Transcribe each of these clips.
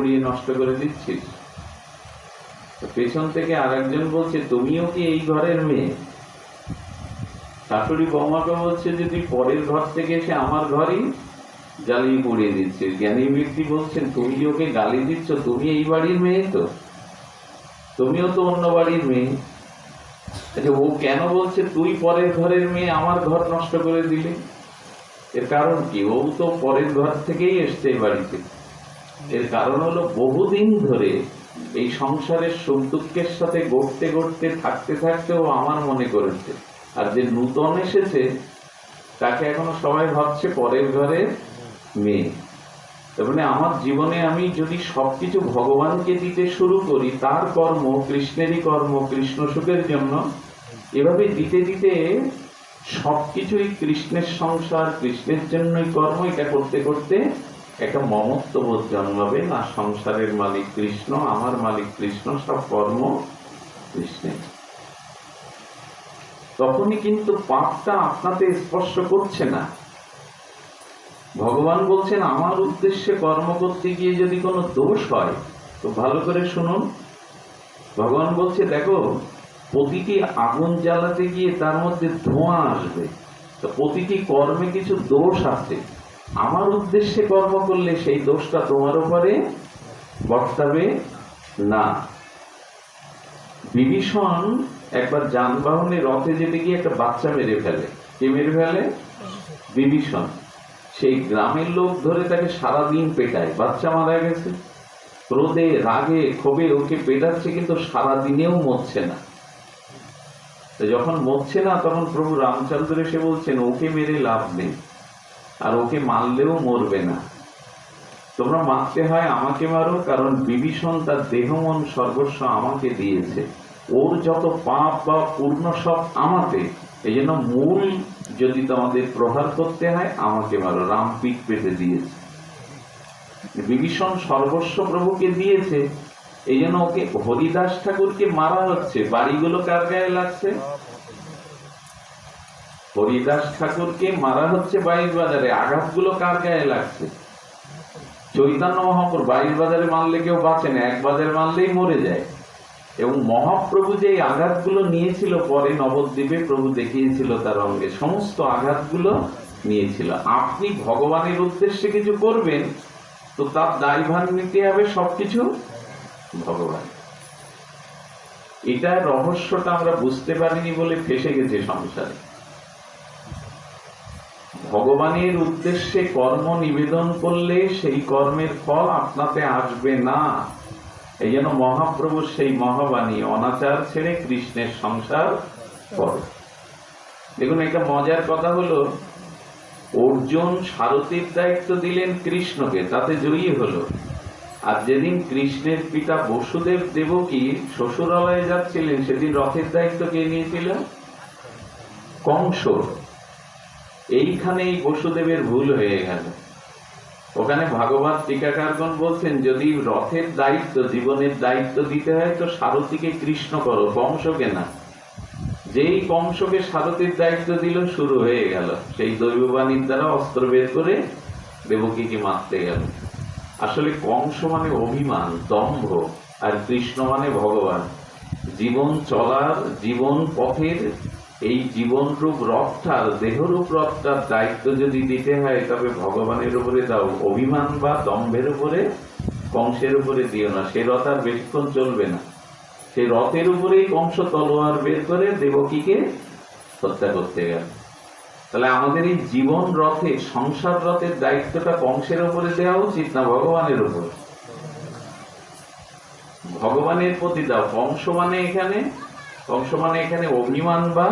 পুড়িয়ে নষ্ট করে দিচ্ছিস? পেছন থেকে আরেকজন বলছে, তুমিও কি এই ঘরের মেয়ে? শাশুড়ি বৌমাকে বলছে যে তুই পরের ঘর থেকে এসে আমার ঘরই জ্বালিয়ে পুড়িয়ে দিচ্ছিস। জ্ঞানী ব্যক্তি বলছেন, তুমি ওকে গালি দিচ্ছ, তুমি এই বাড়ির মেয়ে তো, তুমিও তো অন্য বাড়ির মেয়ে। আচ্ছা, ও কেন বলছে তুই পরের ঘরের মেয়ে, আমার ঘর নষ্ট করে দিলে? এর কারণ কি? ও তো পরের ঘর থেকেই এসছে এই বাড়িতে। এর কারণ হলো বহুদিন ধরে এই সংসারের সুখ দুঃখের সাথে গড়তে গড়তে থাকতে থাকতে ও আমার মনে করেছে, আর যে নূতন এসেছে তাকে এখনো সবাই ভাবছে পরের ঘরের মেয়ে। তার মানে আমার জীবনে আমি যদি সবকিছু ভগবানকে দিতে শুরু করি, তার কর্ম কৃষ্ণেরই কর্ম, কৃষ্ণ সুখের জন্য, এভাবে দিতে দিতে সবকিছুই কৃষ্ণের সংসার, কৃষ্ণের জন্যই কর্ম, এটা করতে করতে একটা মমত্ববোধ জন্মাবে না, সংসারের মালিক কৃষ্ণ, আমার মালিক কৃষ্ণ, সব কর্ম কৃষ্ণের। তখনই কিন্তু পাপটা আপনাকে স্পর্শ করছে না। ভগবান বলছেন, আমার উদ্দেশ্যে কর্ম করতে গিয়ে যদি কোনো দোষ হয়, তো ভালো করে শুনুন। ভগবান বলছে, দেখো, প্রতিটি আগুন জ্বালাতে গিয়ে তার মধ্যে ধোঁয়া আসবে, তো প্রতিটি কর্মে কিছু দোষ আছে। আমার উদ্দেশ্যে কর্ম করলে সেই দোষটা তোমার উপরে বর্তাবে না। বিভীষণ একবার যানবাহনে রথে যেতে গিয়ে একটা বাচ্চা মেরে ফেলে। কে মেরে ফেলে? বিভীষণ। সেই গ্রামের লোক ধরে তাকে সারাদিন পেটায়, বাচ্চা মারা গেছে। ক্রোধে রাগে ক্ষোভে ওকে পেটাচ্ছে, কিন্তু সারাদিনেও মরছে না। যখন মরছে না, তখন প্রভু রামচন্দ্র এসে বলছেন, ওকে মেরে লাভ নেই, আর ওকে মারলেও মরবে না, তোমরা মারতে হয় আমাকে মারো, কারণ বিভীষণ তার দেহ মন সর্বস্ব আমাকে দিয়েছে, ওর যত পাপ বা পূর্ণ সব আমাকে, এই জন্য মূল যদি তোমাদের প্রহার করতে হয় আমাকে মারো। রাম পিঠ পেতে দিয়েছে, বিভীষণ সর্বস্ব প্রভুকে দিয়েছে, এই জন্য ওকে হরিদাস ঠাকুরকে মারা হচ্ছে। বাড়িগুলো কার গায়ে লাগছে? হরিদাস ঠাকুরকে মারা হচ্ছে বাইশ বাজারে। আঘাতগুলো কার গায়ে লাগছে? চৈতন্য মহাপ্রভু। বাইশ বাজারে মারলে কেউ বাঁচে না, এক বাজারে মারলেই মরে যায়। এবং মহাপ্রভু যে আঘাতগুলো নিয়েছিল, পরে নবদ্বীপে প্রভু দেখিয়েছিল তার অঙ্গে, সমস্ত আঘাতগুলো নিয়েছিল। আপনি ভগবানের উদ্দেশ্যে কিছু করবেন, তো তার দায়ভার নিতে হবে সবকিছু ভগবান। এটা রহস্যটা আমরা বুঝতে পারিনি বলে ফেসে গেছে সংসারে। ভগবানের উদ্দেশ্যে কর্ম নিবেদন করলে সেই কর্মের ফল আপনাতে আসবে না। এই জন্য মহাপ্রভু সেই মহাবাণী, অনাচার ছেড়ে কৃষ্ণের সংসার করো। দেখুন, একটা মজার কথা হলো, অর্জুন সারথীর দায়িত্ব দিলেন কৃষ্ণকে, তাতে জয়ী হলো। আর যেদিন কৃষ্ণের পিতা বসুদেব দেবকী শ্বশুরালয়ে যাচ্ছিলেন, সেদিন রথের দায়িত্ব কে নিয়েছিল? কংস। এইখানেই বসুদেবের ভুল হয়ে গেল। ওখানে ভাগবত টিকাকারগণ বলছেন, যদি রথের দায়িত্ব, জীবনের দায়িত্ব দিতে হয়, তো সারথীকে কৃষ্ণ করো, কংসকে না। যেই কংসকে সারথীর দায়িত্ব দিল, শুরু হয়ে গেল সেই দৈববাণীর দ্বারা অস্ত্র বের করে দেবকীকে মারতে গেল। আসলে কংস মানে অভিমান, দম্ভ, আর কৃষ্ণ মানে ভগবান। জীবন চলার, জীবন পথের এই জীবনরূপ রথটার, দেহরূপ রথটার দায়িত্ব যদি দিতে হয়, তবে ভগবানের উপরে দাও, অভিমান বা দম্ভের উপরে, কংসের উপরে দিও না। সে রথ আর বেশিক্ষণ চলবে না। সেই রথের উপরেই কংস তলোয়ার বের করে দেবকীকে হত্যা করতে গেল। তাহলে আমাদের এই জীবন রথে, সংসার রথের দায়িত্বটা কংসের উপরে দেওয়া উচিত না ভগবানের উপর? ভগবানের প্রতি দাও। কংস মানে এখানে অভিমান বা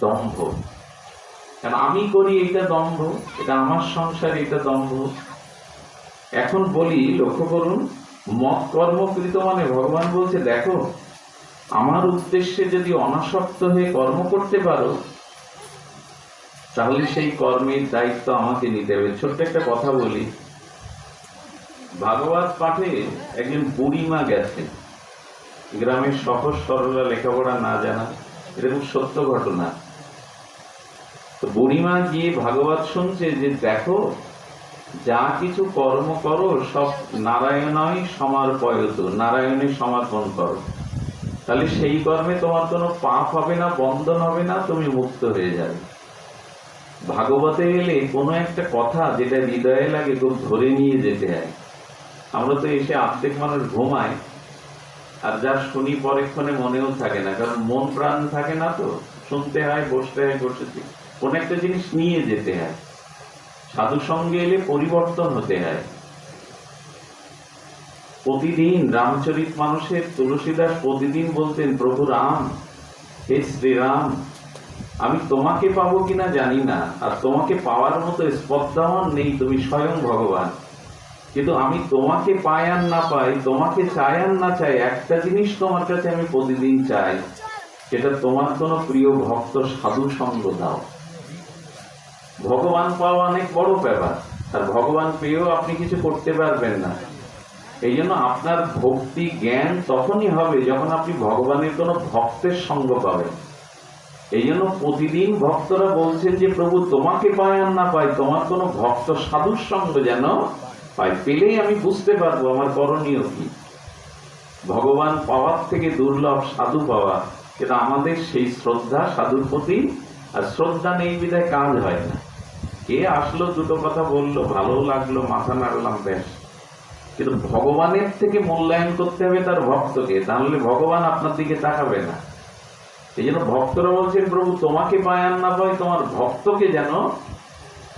দম্ভ। কারণ আমি করি এইটা দম্ভ, এটা আমার সংসার, এটা দম্ভ। এখন বলি, লক্ষ্য করুন, মত কর্মকৃত মানে ভগবান বলছে, দেখো, আমার উদ্দেশ্যে যদি অনাসক্ত হয়ে কর্ম করতে পারো, তাহলে সেই কর্মের দায়িত্ব আমাকে নিতে হবে। ছোট্ট একটা কথা বলি, ভাগবত পাঠে একজন বুড়িমা গেছে গ্রামের সহজ সরলা, লেখাপড়া না জানা, এটা খুব সত্য ঘটনা। তো বুড়িমা গিয়ে ভাগবত শুনছে যে, দেখো, যা কিছু কর্ম করো সব নারায়ণই সমর্পয়ত, নারায়ণে সমর্পণ করো, তাহলে সেই কর্মে তোমার কোনো পাপ হবে না, বন্ধন হবে না, তুমি মুক্ত হয়ে যাবে। ভাগবতে গেলে কোনো একটা কথা যেটা হৃদয়ে লাগে খুব ধরে নিয়ে যেতে হয়। আমরা তো এসে অর্ধেক মানুষ ঘুমায়, আর যা শুনি পরেক্ষণে মনেও থাকে না, কারণ মন প্রাণ থাকে না, তো শুনতে হয়, বসতে হয়, বসেছি কোন একটা জিনিস নিয়ে যেতে হয়। সাধু সঙ্গে এলে পরিবর্তন হতে হয়। প্রতিদিন রামচরিত মানুষের তুলসীদাস প্রতিদিন বলতেন, প্রভু রাম, হে শ্রীরাম, আমি তোমাকে পাবো কিনা জানি না, আর তোমাকে পাওয়ার মতো স্পর্ধাবান নেই, তুমি স্বয়ং ভগবান, কিন্তু আমি তোমাকে পাই আর না পাই, তোমাকে চাই আর না চাই, একটা জিনিস তোমার কাছে আমি প্রতিদিন চাই, সেটা তোমার কোনো প্রিয় ভক্ত সাধু সঙ্গ দাও। ভগবান পাওয়া অনেক বড় ব্যাপার, আর ভগবান পেয়েও আপনি কিছু করতে পারবেন না। এই জন্য আপনার ভক্তি জ্ঞান তখনই হবে যখন আপনি ভগবানের কোনো ভক্তের সঙ্গ পাবেন। এই জন্য প্রতিদিন ভক্তরা বলছেন যে প্রভু তোমাকে পাই আর না পাই, তোমার কোনো ভক্ত সাধুর সঙ্গ যেন পাই, পেলেই আমি বুঝতে পারবো আমার করণীয় কি। ভগবান পাওয়ার থেকে দুর্লভ সাধু পাওয়া, কিন্তু আমাদের সেই শ্রদ্ধা সাধুর প্রতি আর শ্রদ্ধা নেই বিধায় কাজ হয় না। কে আসলো, দুটো কথা বললো, ভালো লাগলো, মাথা নাড়লাম, ব্যাস। কিন্তু ভগবানের থেকে মূল্যায়ন করতে হবে তার ভক্তকে, তাহলে ভগবান আপনার দিকে তাকাবে না। এই জন্য ভক্তরা বলছেন প্রভু তোমাকে পায় আর না পায়, তোমার ভক্তকে যেন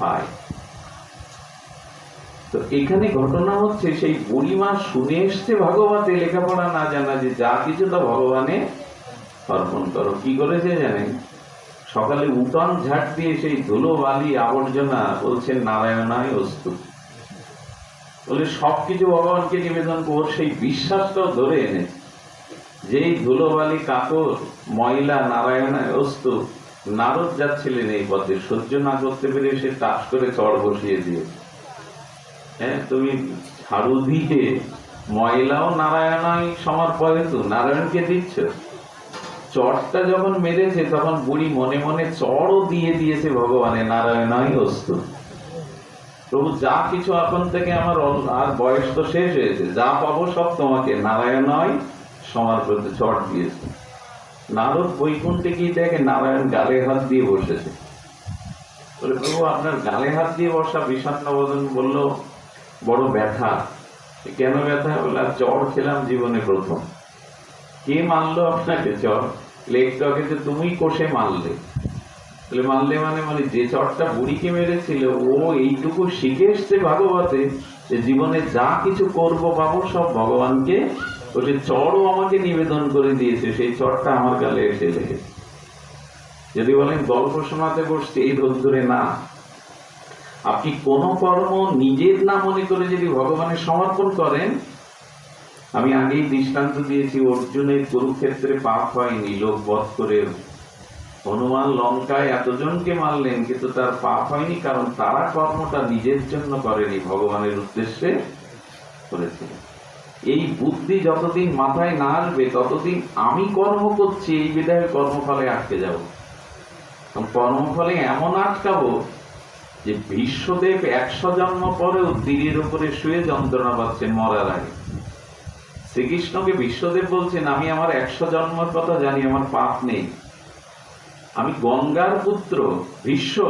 পায়। তো এখানে ঘটনা হচ্ছে, সেই বুড়িমা শুনে এসছে ভাগবতে, লেখাপড়া না জানা, যে যা কিছু তা ভগবানে অর্পণ করো। কি করেছে জানেন? সকালে উঠোন ঝাড় দিয়ে সেই ধুলো বালি আবর্জনা বলছেন নারায়ণায় অস্তু বলে সবকিছু ভগবানকে নিবেদন কর। সেই বিশ্বাসটাও ধরে এনে যেই ধুলো বালি কাকর ময়লা নারায়ণায় অস্তু, নারদ যাচ্ছিলেন এই পথে, সহ্য না করতে পেরে সে টাস করে চড় বসিয়ে দিয়েছে। হ্যাঁ, তুমি ঝাড়ু দিয়ে ময়লাও নারায়ণায় সমর্পয়তু, নারায়ণকে দিচ্ছ। চড়টা যখন মেরেছে তখন বুড়ি মনে মনে চড়ও দিয়ে দিয়েছে ভগবানে, নারায়ণায় অস্তু। প্রভু যা কিছু এখন থেকে আমার, আর বয়স তো শেষ হয়েছে, যা পাবো সব তোমাকে, নারায়ণায় সমর্পিত, চড় দিয়েছে। নারদ বৈকুণ্ঠে গিয়ে দেখে নারায়ণ গালে হাত দিয়ে বসেছে। বলে প্রভু আপনার গালে হাত দিয়ে বসা। বিষণ্ণ বদন বলল বড় ব্যথা। কেন ব্যথা? বলে আর চড় খেলাম জীবনে প্রথম। কে মারলো আপনাকে চড়? একটু আগে তো তুমি কষে মারলে। মারলে মানে যে চড়টা বুড়িকে মেরেছিল, ও এইটুকু শিখে এসছে ভাগবতে যে জীবনে যা কিছু করব পাবো সব ভগবানকে, ও সে চড়ও আমাকে নিবেদন করে দিয়েছে, সেই চড়টা আমার গালে এসে লেগেছে। যদি বলেন গল্প শোনাতে বসছে, এই রোদ্দুরে না। আপনি কোন কর্ম নিজের না মনে করে যদি ভগবানের সমর্পণ করেন, আমি আগেই দৃষ্টান্ত দিয়েছি, অর্জুনের কুরুক্ষেত্রে পাপ হয়নি লোক বধ করে। হনুমান লঙ্কায় এতজনকে মারলেন, কিন্তু তার পাপ হয়নি, কারণ তারা কর্মটা নিজের জন্য করেনি, ভগবানের উদ্দেশ্যে করেছিলেন। এই বুদ্ধি যতদিন মাথায় না আসবে ততদিন আমি কর্ম করছি এই বিধায় কর্মফলে আটকে যাব। কর্মফলে এমন আটকাবো যে বিশ্বদেব 100 জন্ম পরেও তীরের উপরে শুয়ে যন্ত্রণা পাচ্ছেন মরার আগে। শ্রীকৃষ্ণকে বিশ্বদেব বলছেন, আমি আমার 100 জন্মের কথা জানি, আমার পাপ নেই, আমি গঙ্গার পুত্র ভীষ্ম,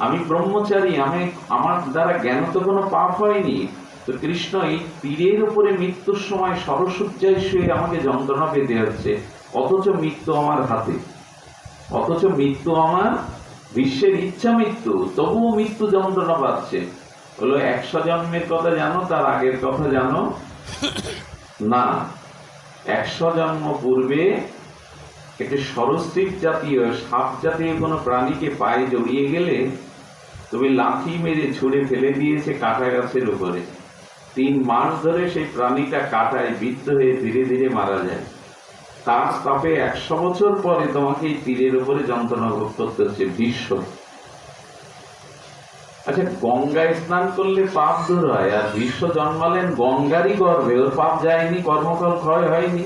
আমি ব্রহ্মচারী, আমি আমার দ্বারা জ্ঞান তো কোনো পাপ হয়নি। তো কৃষ্ণ এই তীরের উপরে মৃত্যুর সময় সরসজ্জায় শুয়ে আমাকে যন্ত্রণা পেতে হচ্ছে, অথচ মৃত্যু আমার হাতে, অথচ মৃত্যু আমার বিশ্বের ইচ্ছা মৃত্যু, তবুও মৃত্যু যন্ত্রণা পাচ্ছে। হলো 100 জন্মের কথা জানো, তার আগের কথা জানো না। 100 জন্ম পূর্বে একটি সরীসৃপ জাতীয় সাপ জাতীয় কোনো প্রাণীকে পায়ে জড়িয়ে গেলে তুমি লাথি মেরে ছুঁড়ে ফেলে দিয়েছে কাঁটা গাছের উপরে, 3 মাস ধরে সেই প্রাণীটা কাঁটায় বিদ্ধ হয়ে ধীরে ধীরে মারা যায়। তার তাপে 100 বছর পরে তোমাকে এই তীরের উপরে যন্ত্রণা ভোগ করতে হচ্ছে ভীষ্ম। আচ্ছা, গঙ্গায় স্নান করলে পাপ দূর হয়, আর ভীষ্ম জন্মালেন গঙ্গারই গর্ভে, ওর পাপ যায়নি, কর্মফল ক্ষয় হয়নি।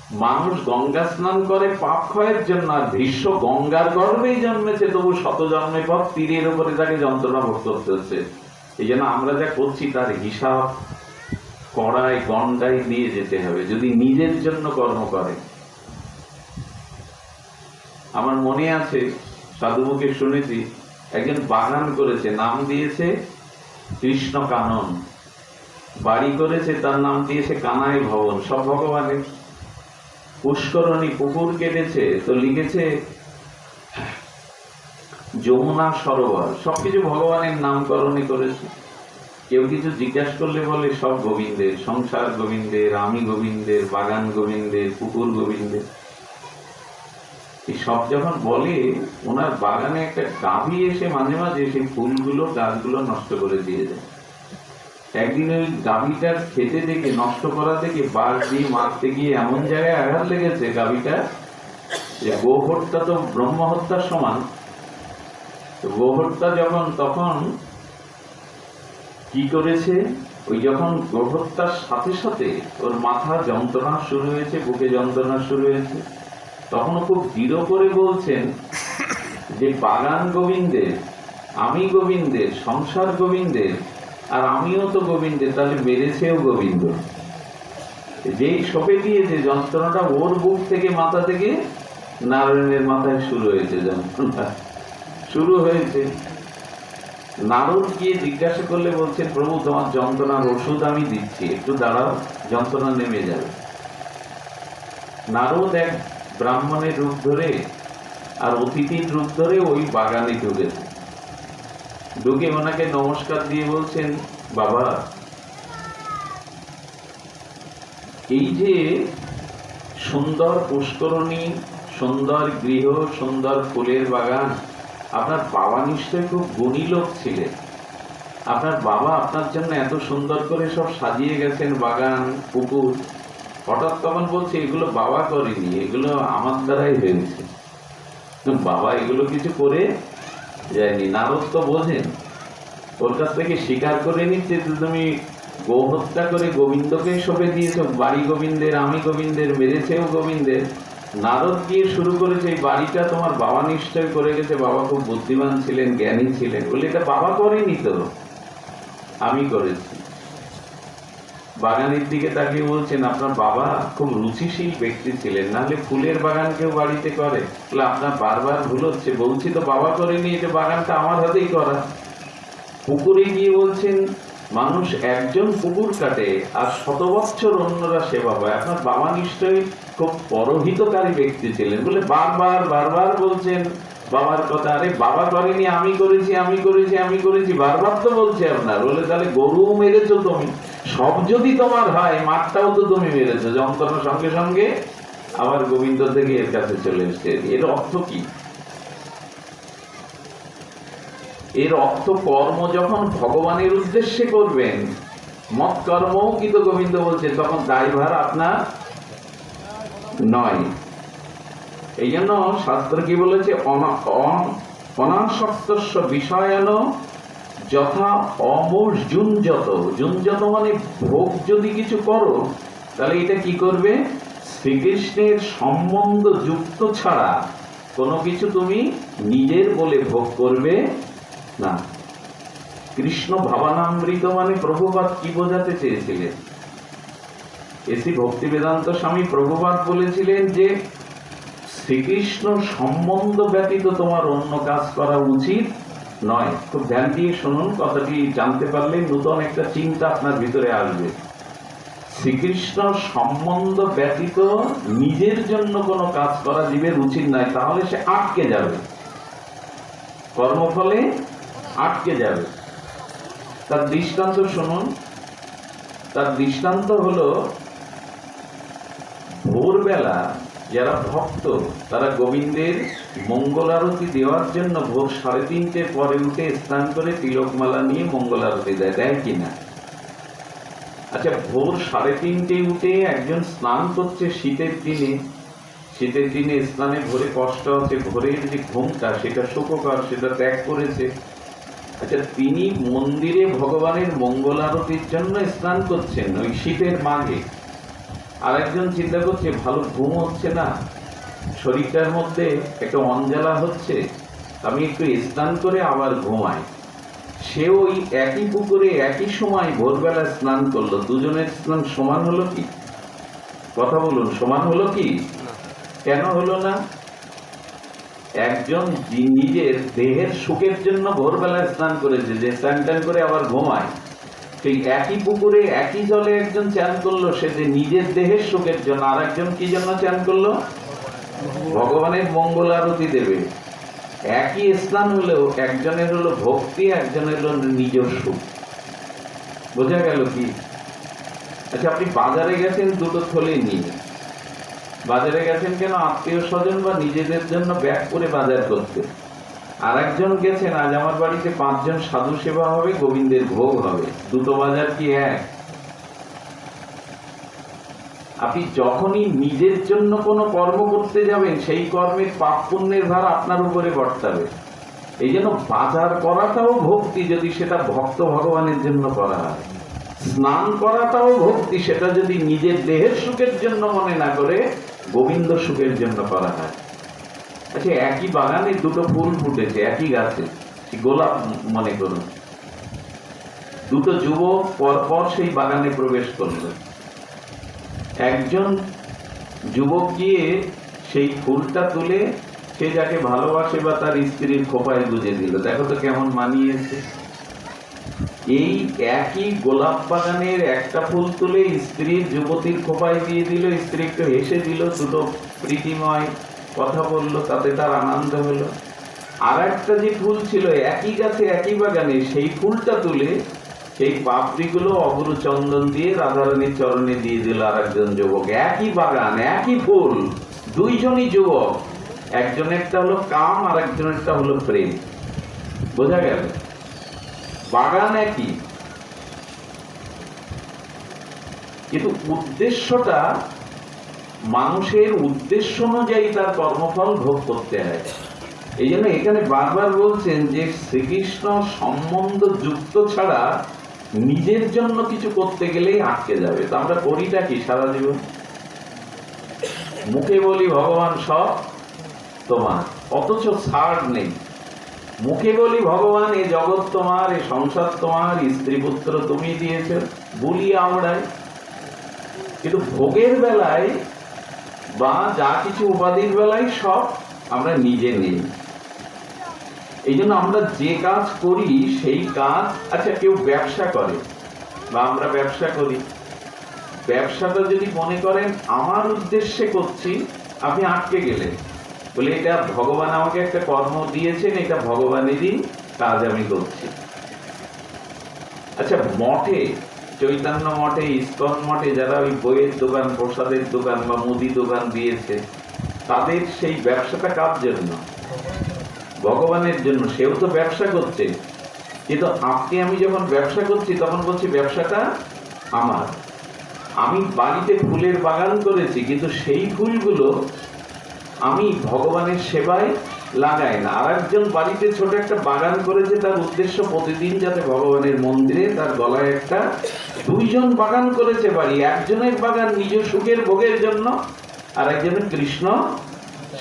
মানুষ গঙ্গা স্নান করে পাপ ক্ষয়ের জন্য, আর ভীষ্ম গঙ্গার গর্ভেই জন্মেছে, তবু শত জন্মের পর তীরের উপরে তাকে যন্ত্রণা ভোগ করতে হচ্ছে। এই জন্য আমরা যা করছি তার হিসাব কড়াই গন্ডায় দিয়ে যেতে হবে যদি নিজের জন্য কর্ম করে। আমার মনে আছে, সাধুমুখে শুনেছি, একজন বাগান করেছে, নাম দিয়েছে কৃষ্ণ কানন, বাড়ি করেছে তার নাম দিয়েছে কানাই ভবন, সব ভগবানের। পুষ্করণী পুকুর কেটেছে তো লিখেছে যমুনা সরোবর, সবকিছু ভগবানের নামকরণে করেছে। কেউ কিছু জিজ্ঞাসা করলে বলে সব গোবিন্দের, সংসার গোবিন্দের, আমি গোবিন্দের, বাগান গোবিন্দের, পুকুর গোবিন্দের। এই সব যখন বলে, ওনার বাগানে একটা গাভী এসে মাঝে মাঝে সেই ফুলগুলো গাছগুলো নষ্ট করে দিয়ে যায়। একদিন ওই গাভীটার খেতে দেখে, নষ্ট করা দেখে বাঘ দিয়ে মারতে গিয়ে এমন জায়গায় আঘাত লেগেছে গাভীটা, যে গো হত্যা তো ব্রহ্ম হত্যার সমান। তো গো হত্যা যখন, তখন কি করেছে, ওই যখন গো হত্যার সাথে সাথে ওর মাথা যন্ত্রণা শুরু হয়েছে, বুকে যন্ত্রণা শুরু হয়েছে, তখন খুব দৃঢ় করে বলছেন যে বাগান গোবিন্দের, আমি গোবিন্দের, সংসার গোবিন্দের, আর আমিও তো গোবিন্দের, তাহলে মেরেছেও গোবিন্দ। যেই সপে দিয়েছে যন্ত্রণাটা ওর বুক থেকে, মাথা থেকে নারায়ণের মাথায় শুরু হয়েছে, যন্ত্রণা শুরু হয়েছে। নারদ গিয়ে জিজ্ঞাসা করলে বলছেন, প্রভু তোমার যন্ত্রণার ওষুধ আমি দিচ্ছি, একটু দাঁড়াও, যন্ত্রণা নেমে যাবে। নারদ এক ব্রাহ্মণের রূপ ধরে আর অতিথির রূপ ধরে ওই বাগানে ঢুকেছে। ঢুকে ওনাকে নমস্কার দিয়ে বলছেন, বাবা, এই যে সুন্দর পুষ্করণী, সুন্দর গৃহ, সুন্দর ফুলের বাগান, আপনার বাবা নিশ্চয় খুব গুণী লোক ছিলেন। আপনার বাবা আপনার জন্য এত সুন্দর করে সব সাজিয়ে গেছেন, বাগান, পুকুর। হঠাৎ তখন বলছে, এগুলো বাবা করেনি, এগুলো আমার দ্বারাই হয়েছে, বাবা এগুলো কিছু করে যায়নি। নারদ তো বোঝেন, ওর কাছ থেকে স্বীকার করে নিচ্ছে যে তুমি গো হত্যা করে গোবিন্দকে সঁপে দিয়েছো, বাড়ি গোবিন্দের, আমি গোবিন্দের, মেরেছেও গোবিন্দের। নারদ গিয়ে শুরু করেছে, এই বাড়িটা তোমার বাবা নিশ্চয় করে গেছে, বাবা খুব বুদ্ধিমান ছিলেন, জ্ঞানী ছিলেন। বলে এটা বাবা করেনি তো, আমি করেছি। বাগানের দিকে তাকিয়ে বলছেন, আপনার বাবা খুব রুচিশীল ব্যক্তি ছিলেন, নাহলে ফুলের বাগান কেউ বাড়িতে করে? বলে আপনার বারবার ভুল হচ্ছে, বলছি তো বাবা করেনি, এটা বাগানটা আমার হাতেই করা। পুকুরে গিয়ে বলছেন, মানুষ একজন পুকুর কাটে আর 100 বছর অন্যরা সেবা পায়, আপনার বাবা নিশ্চয়ই খুব পরহিতকারী ব্যক্তি ছিলেন। বলে বারবার বারবার বলছেন বাবার কথা, আরে বাবা করেনি, আমি করেছি, আমি করেছি, আমি করেছি, বারবার তো বলছে আপনার। বলে তাহলে গরু মেরেছো তুমি, সব যদি তোমার হয়, মাঠটাও তো তুমি মেরেছো। যন্ত্রণার সঙ্গে সঙ্গে আবার গোবিন্দ থেকে এর কাছে চলে এসছে। এর অর্থ কি? এর অর্থ, কর্ম যখন ভগবানের উদ্দেশ্যে করবেন, মত কর্মও কিন্তু গোবিন্দ বলছে, তখন দায়ভার আপনার নয়। এই জন্য শাস্ত্র কি বলেছে, অনাসক্তস্য বিষয়ান যথা অমুর্জুঞ্জত। জুঞ্জত মানে ভোগ যদি কিছু করো, তাহলে এটা কি করবে, শ্রীকৃষ্ণের সম্বন্ধ যুক্ত ছাড়া কোনো কিছু তুমি নিজের বলে ভোগ করবে না। কৃষ্ণ ভাবানামৃত মানে প্রভুপাদ কি বোঝাতে চেয়েছিলেন? এসি ভক্তি বেদান্ত স্বামী প্রভুপাদ বলেছিলেন যে শ্রীকৃষ্ণ সম্বন্ধ ব্যতীত তোমার অন্য কাজ করা উচিত নয়। খুব ধ্যান দিয়ে শুনুন, কথাটি জানতে পারলে নতুন একটা চিন্তা আপনার ভিতরে আসবে। শ্রীকৃষ্ণ সম্বন্ধ ব্যতীত নিজের জন্য কোনো কাজ করা জীবের উচিত নয়, তাহলে সে আটকে যাবে, কর্মফলে আটকে যাবে। তার দৃষ্টান্ত শুনুন। তার দৃষ্টান্ত হলো, ভোরবেলা যারা ভক্ত তারা গোবিন্দের মঙ্গল আরতি দেওয়ার জন্য ভোর 3:30 পরে উঠে স্নান করে তিলকমালা নিয়ে মঙ্গল আরতি দেয়, দেয় কিনা? আচ্ছা, ভোর 3:30 উঠে একজন স্নান করছে শীতের দিনে, শীতের দিনে স্নানে ভোরে কষ্ট আছে, ভোরের যে ঘুমটা সেটা সুখকর, সেটা ত্যাগ করেছে। আচ্ছা, তিনি মন্দিরে ভগবানের মঙ্গল আরতির জন্য স্নান করছেন ওই শীতের মাঘে, আর একজন চিন্তা করছে ভালো ঘুম হচ্ছে না, শরীরটার মধ্যে একটা অঞ্জলা হচ্ছে, আমি একটু স্নান করে আবার ঘুমাই। সে ওই একই পুকুরে একই সময় ভোরবেলা স্নান করলো, দুজনের স্নান সমান হলো কি? কথা বলুন, সমান হলো কি? কেন হলো না? একজন নিজের দেহের সুখের জন্য ভোরবেলা স্নান করেছে, যে স্নান টান করে আবার ঘুমায়, সেই একই পুকুরে একই জলে একজন চান করলো, সে যে নিজের দেহের সুখের জন্য, আর একজন কি জন্য চান করলো? ভগবানের মঙ্গল আরতি দেবে। একই স্নান হলেও একজনের হলো ভক্তি, একজনের হলো নিজের সুখ। বোঝা গেল কি? আচ্ছা, আপনি বাজারে গেছেন দুটো থলে নিয়ে, বাজারে গেছেন কেন? আত্মীয় স্বজন বা নিজেদের জন্য ব্যাগ করে বাজার করতে। আর একজন গেছেন, আজ আমার বাড়িতে 5 জন সাধু সেবা হবে, গোবিন্দের ভোগ হবে। দুটো বাজার কি এক? আপনি যখনই নিজের জন্য কোনো কর্ম করতে যাবেন, সেই কর্মের পাপ পুণ্যের ভার আপনার উপরে বর্তাবে। এই জন্য বাজার করাটাও ভক্তি, যদি সেটা ভক্ত ভগবানের জন্য করা হয়। স্নান করাটাও ভক্তি, সেটা যদি নিজের দেহের সুখের জন্য মনে না করে গোবিন্দ সুখের জন্য করা হয়। আচ্ছা, একই বাগানে দুটো ফুল ফুটেছে, একই গাছে, গোলাপ মনে করুন। দুটো যুবক পরপর সেই বাগানে প্রবেশ করলো। একজন যুবক গিয়ে সেই ফুলটা তুলে সে যাকে ভালোবাসে বা তার স্ত্রীর খোপায় গুজে দিল। দেখো তো কেমন মানিয়েছে। এই একই গোলাপ বাগানের একটা ফুল তুলে স্ত্রীর যুবতীর খোপায় দিয়ে দিল, স্ত্রী একটু হেসে দিল, দুটো প্রীতিময় কথা বললো, তাতে তার আনন্দ হলো। আর একটা যে ফুল ছিল একই গাছে একই বাগানে, সেই ফুলটা তুলে সেই পাপড়িগুলো অগুরু চন্দন দিয়ে রাধারানীর চরণে দিয়ে দিল আর একজন যুবক। একই বাগান, একই ফুল, দুইজনই যুবক, একজনেরটা হলো কাম আর একজনেরটা হলো প্রেম। বোঝা গেল? বাগান একই, কিন্তু উদ্দেশ্যটা, মানুষের উদ্দেশ্য অনুযায়ী তার কর্মফল ভোগ করতে হয়। এই জন্য এখানে বারবার বলছেন যে শ্রীকৃষ্ণ সম্বন্ধ যুক্ত ছাড়া নিজের জন্য কিছু করতে গেলেই আটকে যাবে। তো আমরা করিটা কি সারা জীবন? মুখে বলি ভগবান সব তোমার, অথচ ছাড় নেই। মুখে বলি ভগবান এ জগৎ তোমার, এ সংসার তোমার, স্ত্রী পুত্র তুমি দিয়েছ, বলি আমরাই, কিন্তু ভোগের বেলায় বা যা কিছু উপাধির বেলায় সব আমরা নিজে নেই। এই জন্য আমরা যে কাজ করি সেই কাজ, আচ্ছা কেউ ব্যবসা করে বা আমরা ব্যবসা করি, ব্যবসাটা যদি মনে করেন আমার উদ্দেশ্যে করছি, আপনি আটকে গেলেন, বলে এটা ভগবান আমাকে একটা কর্ম দিয়েছেন, এটা ভগবানেরই কাজ আমি করছি। আচ্ছা, মঠে, চৈতন্য মঠে, ইস্কন মঠে যারা ওই বইয়ের দোকান, প্রসাদের দোকান বা মুদি দোকান দিয়েছে, তাদের সেই ব্যবসাটা কার জন্য? ভগবানের জন্য। সেও তো ব্যবসা করছে, কিন্তু আপনি আমি যখন ব্যবসা করছি তখন বলছি ব্যবসাটা আমার। আমি বাড়িতে ফুলের বাগান করেছি, কিন্তু সেই ফুলগুলো আমি ভগবানের সেবায় লাগাই না। আর একজন বাড়িতে ছোট একটা বাগান করেছে, তার উদ্দেশ্য প্রতিদিন যাতে ভগবানের মন্দিরে তার গলায় একটা, দুইজন বাগান করেছে বাড়ি, একজনের বাগান নিজ সুখের ভোগের জন্য, আর একজনের কৃষ্ণ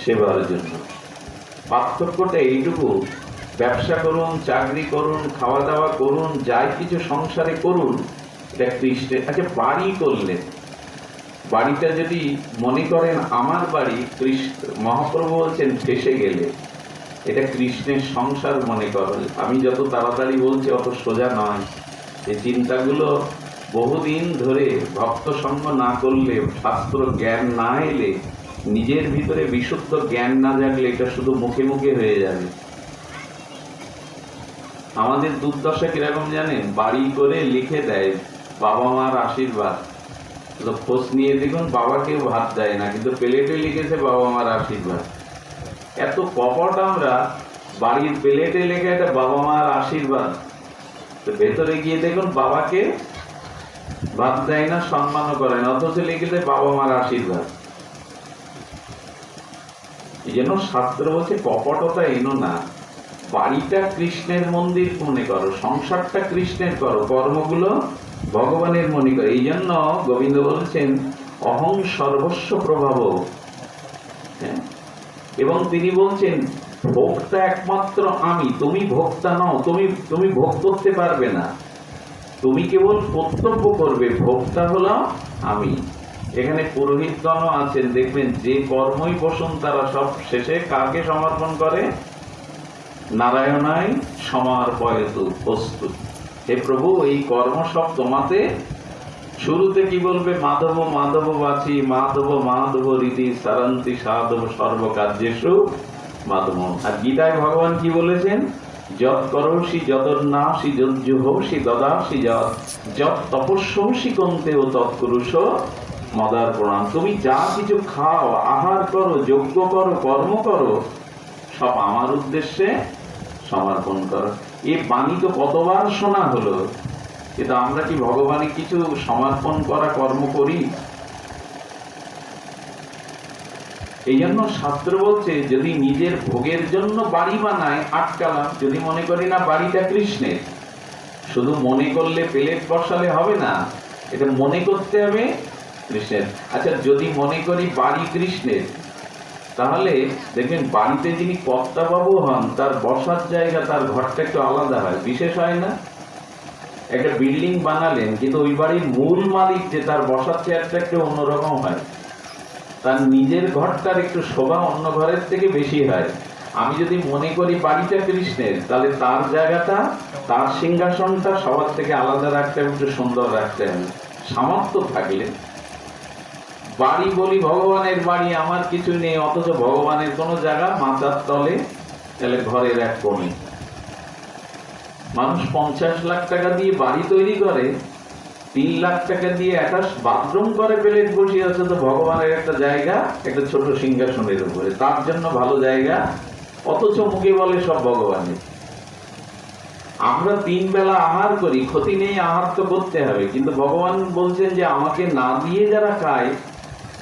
সেবার জন্য। পার্থক্যটা এইটুকু, ব্যবসা করুন, চাকরি করুন, খাওয়া দাওয়া করুন, যাই কিছু সংসারে করুন, এটা কৃষ্ণের। আচ্ছা, বাড়ি করলেন, বাড়িটা যদি মনে করেন আমার বাড়ি, কৃষ্ণ মহাপ্রভু বলছেন ফেসে গেলে এটা কৃষ্ণের সংসার মনে করেন। আমি যত তাড়াতাড়ি বলছি অত সোজা নয়। এই চিন্তাগুলো বহুদিন ধরে ভক্ত সঙ্গ না করলে, শাস্ত্র জ্ঞান না এলে, নিজের ভিতরে বিশুদ্ধ জ্ঞান না জাগলে এটা শুধু মুখে মুখে হয়ে যাবে। আমাদের দুর্দশা কিরকম জানেন? বাড়ি করে লিখে দেয় বাবা মার আশীর্বাদ, তো খোঁজ নিয়ে দেখুন বাবাকেও ভাত দেয় না, কিন্তু প্লেটে লিখেছে বাবা মার আশীর্বাদ। এত কপট আমরা, বাড়ির প্লেটে লেখা এটা বাবা মার আশীর্বাদ, তো ভেতরে গিয়ে দেখুন বাবাকে ভাত দেয় না, সম্মানও করে না, অথচ লিখেছে বাবা মার আশীর্বাদ। এই জন্য শাস্ত্র বলছে কপটতা এনো না, বাড়িটা কৃষ্ণের মন্দির মনে করো, সংসারটা কৃষ্ণের করো, কর্মগুলো ভগবানের মনে করো। এই জন্য গোবিন্দ বলছেন অহং সর্বস্ব প্রভাব। এবং তিনি বলছেন ভোক্তা একমাত্র আমি, তুমি ভোক্তা নও, তুমি ভোগ করতে পারবে না, তুমি কেবল কর্তব্য করবে, ভোক্তা হলো আমি। এখানে পুরোহিতগণ আছেন, দেখবেন যে কর্মই বসুন তারা সব শেষে কাকে সমর্পণ করে? নারায়ণায় সমর্পয়তু বস্তু। হে প্রভু, এই কর্ম সব তোমাতে। শুরুতে কি বলবে? মাধব মাধব বাচি, মাধব মাধব রীতি সারন্তি সাধব সর্বকার্যেষু মাধব। আর গীতায় ভগবান কি বলেছেন? যৎ করোষি যদন্নাসি যজ্জুহোষি দদাসি যৎ তপস্যসি কন্তেও তৎকুরুষ মদার প্রণাম। তুমি যা কিছু খাও, আহার করো, যজ্ঞ করো, কর্ম করো, সব আমার উদ্দেশ্যে সমর্পণ করো। এই বাণী তো কতবার শোনা হলো, কিন্তু আমরা কি ভগবানে কিছু সমর্পণ করা কর্ম করি? এই জন্য শাস্ত্র বলছে, যদি নিজের ভোগের জন্য বাড়ি বানায় আটকালাম, যদি মনে করি না বাড়িটা কৃষ্ণের, শুধু মনে করলে প্লেট বসালে হবে না, এটা মনে করতে হবে কৃষ্ণের। আচ্ছা, যদি মনে করি বাড়ি কৃষ্ণের, তাহলে দেখবেন বাড়িতে যিনি কর্তাবাবু হন তার বসার জায়গা, তার ঘরটা একটু আলাদা হয়, বিশেষ হয় না? একটা বিল্ডিং বানালেন, কিন্তু ওই বাড়ির মূল মালিক যে, তার বসার চেয়ারটা একটু অন্যরকম হয়, তার নিজের ঘরটার একটু শোভা অন্য ঘরের থেকে বেশি হয়। আমি যদি মনে করি বাড়িটা কৃষ্ণের, তাহলে তার জায়গাটা, তার সিংহাসনটা সবার থেকে আলাদা রাখতে হবে, একটু সুন্দর রাখতে হবে। সামর্থ্য থাকলে বাড়ি বলি ভগবানের বাড়ি, আমার কিছু নেই, অথচ ভগবানের কোনো জায়গা মাথার তলে, তাহলে ঘরের এক কোণে। মানুষ 50 লাখ টাকা দিয়ে বাড়ি তৈরি করে, 3 লাখ টাকা দিয়ে একটা বাথরুম করে প্লেট বসিয়ে আছে, তো ভগবানের একটা জায়গা একটা ছোট সিংহাসনের উপরে, তার জন্য ভালো জায়গা, অথচ মুখে বলে সব ভগবানের। আমরা 3 বেলা আহার করি, ক্ষতি নেই, আহার তো করতে হবে, কিন্তু ভগবান বলছেন যে আমাকে না দিয়ে যারা খায়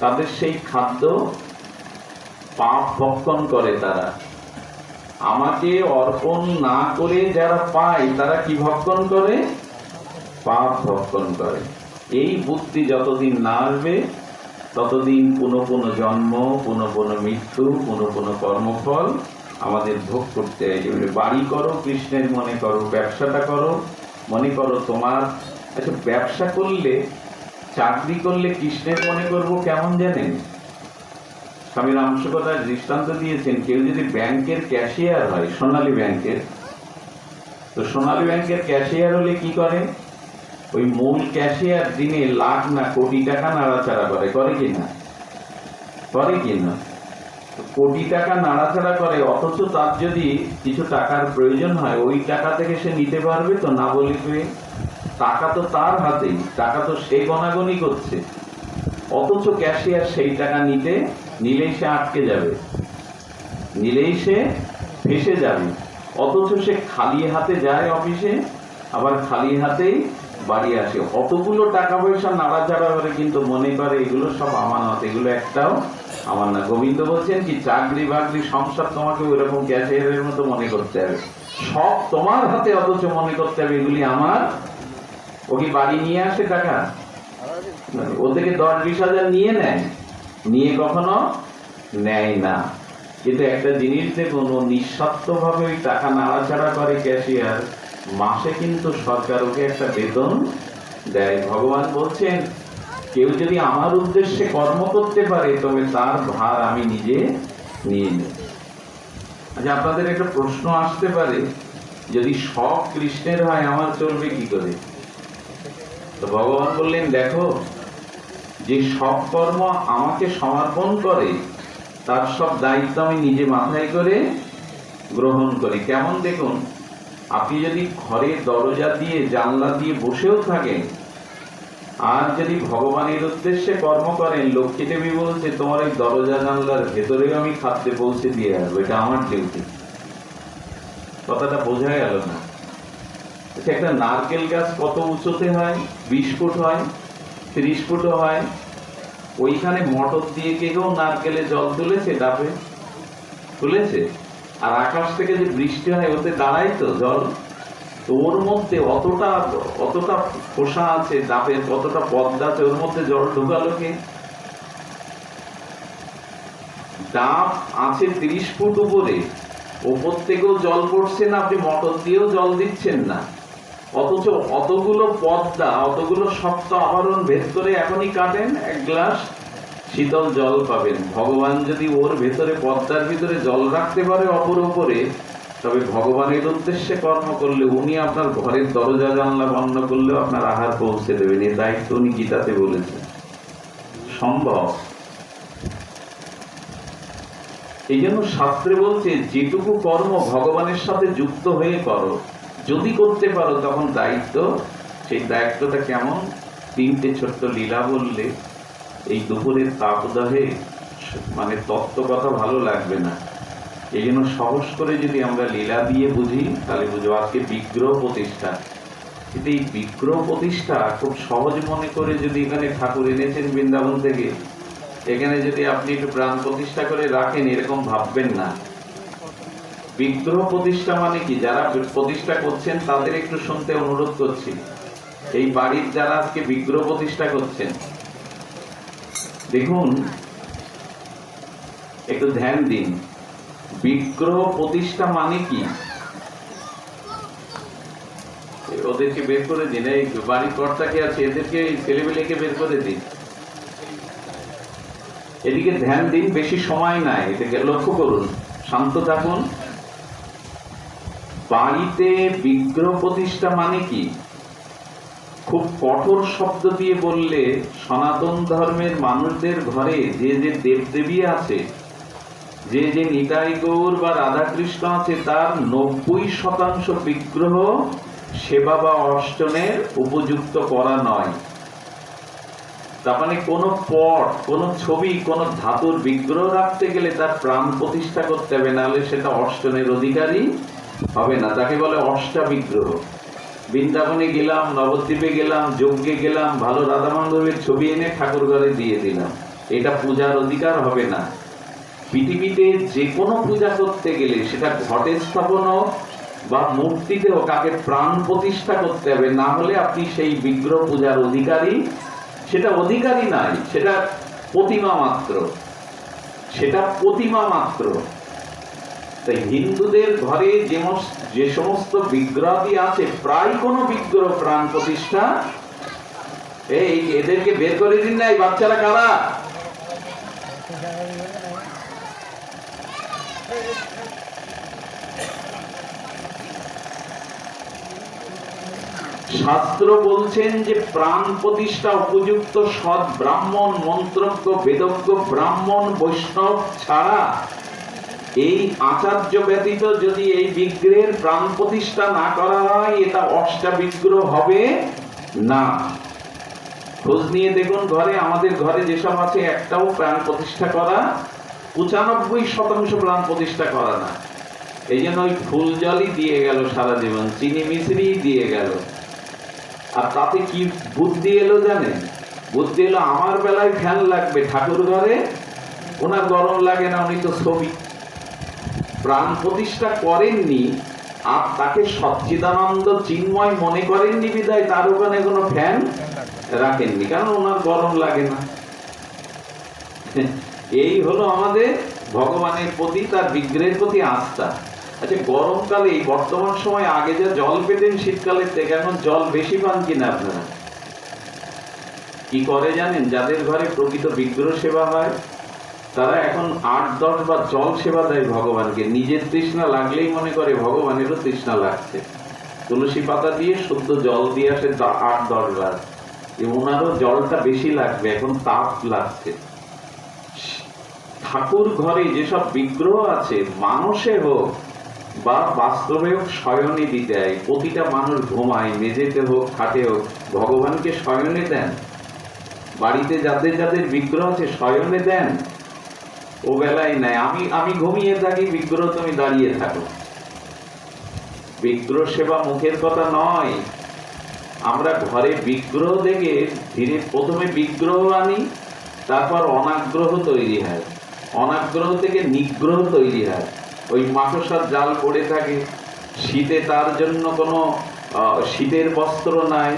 তাদের সেই খাদ্য পাপ ভক্ষণ করে। তারা আমাকে অর্পণ না করে যারা পায়, তারা কি ভক্ষণ করে? পাপ ভক্ষণ করে। এই বুদ্ধি যতদিন না আসবে ততদিন পুনঃ পুনঃ জন্ম, পুনঃ পুনঃ মৃত্যু, পুনঃ পুনঃ কর্মফল আমাদের ভোগ করতে হয়। বাড়ি করো কৃষ্ণের মনে করো, ব্যবসাটা করো মনে করো তোমার। আচ্ছা, ব্যবসা করলে, চাকরি করলে কৃষ্ণের মনে করবো কেমন জানেন? স্বামী রামসুকতার দৃষ্টান্ত দিয়েছেন, কেউ যদি ব্যাংকের ক্যাশিয়ার হয়, সোনালী ব্যাংকের, তো সোনালী ব্যাংকের ক্যাশিয়ার হলে কি করে? ওই মূল ক্যাশিয়ার দিনে লাখ না কোটি টাকা নাড়াচাড়া করে, করে কিনা? করে কিনা? কোটি টাকা নাড়াচাড়া করে, অথচ তার যদি কিছু টাকার প্রয়োজন হয়, ওই টাকা থেকে সে নিতে পারবে তো? না বলিবে, টাকা তো তার হাতেই, টাকা তো সে গণাগণি করছে, অথচ ক্যাশিয়ার সেই টাকা নিলেই সে আটকে যাবে, নিলেই সে ফেসে যাবে, অথচ সে খালি হাতে যায় অফিসে, আবার খালি হাতেই বাড়ি আসে। অতগুলো টাকা পয়সা নাড়াচাড়া করে, কিন্তু মনে করে এগুলো সব আমানত, এগুলো একটাও আমার না। গোবিন্দ বলছেন কি, চাকরি বাকরি সংসার তোমাকে ওইরকম ক্যাশিয়ারের মতো মনে করতে হবে, সব তোমার হাতে, অথচ মনে করতে হবে এগুলি আমার। ও কি বাড়ি নিয়ে আসে টাকা? ও থেকে 10-20 হাজার নিয়ে নেয়? নিয়ে কখনো নেয় না। কিন্তু একটা জিনিস দেখুন, ও নিঃস্বার্থ ভাবে ওই টাকা নাড়াচাড়া করে ক্যাশিয়ার, মাসে কিন্তু সরকার ওকে একটা বেতন দেয়। ভগবান বলছেন, কেউ যদি আমার উদ্দেশ্যে কর্ম করতে পারে, তবে তার ভার আমি নিজে নিয়ে নেব। আচ্ছা, আপনাদের একটা প্রশ্ন আসতে পারে, যদি সব কৃষ্ণের হয় আমার চলবে কি করে? তো ভগবান বললেন, দেখো, যে সব কর্ম আমাকে সমর্পণ করে তার সব দায়িত্ব আমি নিজে মাথায় করে গ্রহণ করি। কেমন দেখুন, আপনি যদি ঘরের দরজা দিয়ে জানলা দিয়ে বসেও থাকেন, আর যদি ভগবানের উদ্দেশ্যে কর্ম করেন, লক্ষ্মী দেবী বলছে তোমার এই দরজা জানলার ভেতরেও আমি খাদ্যে পৌঁছে দিয়ে আসবো, এটা আমার ডিউটি। কথাটা বোঝা গেল না? একটা নারকেল গাছ কত উঁচুতে হয়? 20 ফুট হয়, 30 ফুটও হয়। ওইখানে মোটর দিয়ে কেউ নারকেলে জল তুলেছে? ডাবে তুলেছে? আর আকাশ থেকে যে বৃষ্টি হয়, ওতে দাঁড়ায় তো জল। তো ওর মধ্যে অতটা খোসা আছে, ডাবের কতটা পদ্মা আছে, ওর মধ্যে জল ঢুকালো কে? ডাব আছে 30 ফুট উপরে, ওপর থেকেও জল পড়ছে না, আপনি মোটর দিয়েও জল দিচ্ছেন না, অথচ অতগুলো পদ্মা, অতগুলো শক্ত আবরণ ভেদ করে এখনই কাটেন, এক গ্লাস শীতল জল পাবেন। ভগবান যদি ওর ভেতরে, পদ্মার ভিতরে জল রাখতে পারে অপর উপরে, তবে ভগবানের উদ্দেশ্যে কর্ম করলে উনি আপনার ঘরের দরজা জানলা বন্ধ করলেও আপনার আহার পৌঁছে দেবেন। এই দায়িত্ব উনি গীতাতে বলেছেন, সম্ভব। এই জন্য শাস্ত্রে বলছে যেটুকু কর্ম ভগবানের সাথে যুক্ত হয়ে করো, যদি করতে পারো তখন দায়িত্ব। সেই দায়িত্বটা কেমন? 3টে ছোট্ট লীলা বললে এই দুপুরের তাপদাহে মানে তত্ত্ব কথা ভালো লাগবে না। এই জন্য সহজ করে যদি আমরা লীলা দিয়ে বুঝি তাহলে বুঝবো। আজকে বিগ্রহ প্রতিষ্ঠা, কিন্তু এই বিগ্রহ প্রতিষ্ঠা খুব সহজ মনে করে যদি এখানে ঠাকুর এনেছেন বৃন্দাবন থেকে, এখানে যদি আপনি একটু প্রাণ প্রতিষ্ঠা করে রাখেন, এরকম ভাববেন না। বিগ্রহ প্রতিষ্ঠা মানে কি? যারা প্রতিষ্ঠা করছেন তাদের একটু শুনতে অনুরোধ করছি। এই বাড়ির যারা আজকে বিগ্রহ প্রতিষ্ঠা করছেন, দেখুন একটু ধ্যান দিন। বিগ্রহ প্রতিষ্ঠা মানে কি? ওদেরকে বের করে দিন, এই বাড়ির কর্তাকে আছে এদেরকে, ছেলেমেয়েকে বের করে দিন। এদিকে ধ্যান দিন, বেশি সময় নাই, এটাকে লক্ষ্য করুন, শান্ত থাকুন। বাড়িতে বিগ্রহ প্রতিষ্ঠা মানে কি? খুব কঠোর শব্দ দিয়ে বললে, সনাতন ধর্মের মানুষদের ঘরে যে যে দেবদেবী আছে, যে যে নিতাই গৌর বা রাধাকৃষ্ণ আছে, তার 90% বিগ্রহ সেবা বা অর্চনের উপযুক্ত করা নয়। তার মানে কোনো পট, কোনো ছবি, কোনো ধাতুর বিগ্রহ রাখতে গেলে তার প্রাণ প্রতিষ্ঠা করতে হবে, নাহলে সেটা অর্চনের অধিকারী হবে না। তাকে বলে অষ্টা বিগ্রহ। বৃন্দাবনে গেলাম, নবদ্বীপে গেলাম, যজ্ঞে গেলাম, ভালো রাধা মাধবের ছবি এনে ঠাকুর ঘরে দিয়ে দিলাম, এটা পূজার অধিকার হবে না। পৃথিবীতে যে কোনো পূজা করতে গেলে, সেটা ঘটে স্থাপন হোক বা মূর্তিতে হোক, আগে প্রাণ প্রতিষ্ঠা করতে হবে, না হলে আপনি সেই বিগ্রহ পূজার অধিকারী, সেটা অধিকারী নাই, সেটা প্রতিমা মাত্র, সেটা প্রতিমা মাত্র। তাই হিন্দুদের ঘরে যে সমস্ত বিগ্রহটি আছে, প্রায় কোনো বিগ্রহ প্রাণ প্রতিষ্ঠা। এই এদেরকে বের করে দিন না, এই বাচ্চারা কারা? শাস্ত্র বলছেন যে প্রাণ প্রতিষ্ঠা উপযুক্ত সৎ ব্রাহ্মণ, মন্ত্রজ্ঞ, বেদজ্ঞ ব্রাহ্মণ, বৈষ্ণব ছাড়া, এই আচার্য ব্যতীত যদি এই বিগ্রহের প্রাণ প্রতিষ্ঠা না করা হয়, এটা অষ্টা বিগ্রহ হবে না। খোঁজ নিয়ে দেখুন, ঘরে, আমাদের ঘরে যেসব আছে, একটাও প্রাণ প্রতিষ্ঠা করা, 95% প্রাণ প্রতিষ্ঠা করা না। এই জন্য ওই ফুল জলই দিয়ে গেল সারা জীবন, চিনি মিশ্রি দিয়ে গেল। আর তাতে কি বুদ্ধি এলো জানেন? বুদ্ধি এলো, আমার বেলায় ফ্যান লাগবে, ঠাকুর ঘরে ওনার গরম লাগে না, উনি তো ছবি। প্রাণ প্রতিষ্ঠা করেননি, আর তাকে সচ্চিদানন্দ চিন্ময় মনে করেননি বিদায় তার ওখানে কোনো ফ্যান রাখেননি, কারণ ওনার গরম লাগে না। এই হলো আমাদের ভগবানের প্রতি, তার বিগ্রহের প্রতি আস্থা। আচ্ছা, গরমকালে এই বর্তমান সময় আগে যা জল পেতেন শীতকালের থেকে, এখন জল বেশি পান কিনা আপনারা? কি করে জানেন? যাদের ঘরে প্রকৃত বিগ্রহ সেবা হয়, তারা এখন 8-10 বার জল সেবা দেয় ভগবানকে। নিজের তৃষ্ণা লাগলেই মনে করে ভগবানেরও তৃষ্ণা লাগছে, তুলসী পাতা দিয়ে শুদ্ধ জল দিয়ে আসে 8-10 বার। ওনারও জলটা বেশি লাগবে, এখন তাপ লাগছে। ঠাকুর ঘরে যেসব বিগ্রহ আছে, মানুষে হোক বা বাস্তবে হোক, শয়নে দিতে হয়। প্রতিটা মানুষ ঘুমায়, মেঝেতে হোক, খাটে হোক, ভগবানকে শয়নে দেন। বাড়িতে যাদের যাদের বিগ্রহ আছে শয়নে দেন, ও বেলায় নাই আমি ঘুমিয়ে থাকি, বিগ্রহ তুমি দাঁড়িয়ে থাকো। বিগ্রহ সেবা মুখের কথা নয়। আমরা ঘরে বিগ্রহ দেখে ধীরে প্রথমে বিগ্রহ আনি, তারপর অনাগ্রহ তৈরি হয়, অনাগ্রহ থেকে নিগ্রহ তৈরি হয়। ওই মাকড়সার জাল পড়ে থাকে, শীতে তার জন্য কোনো শীতের বস্ত্র নাই,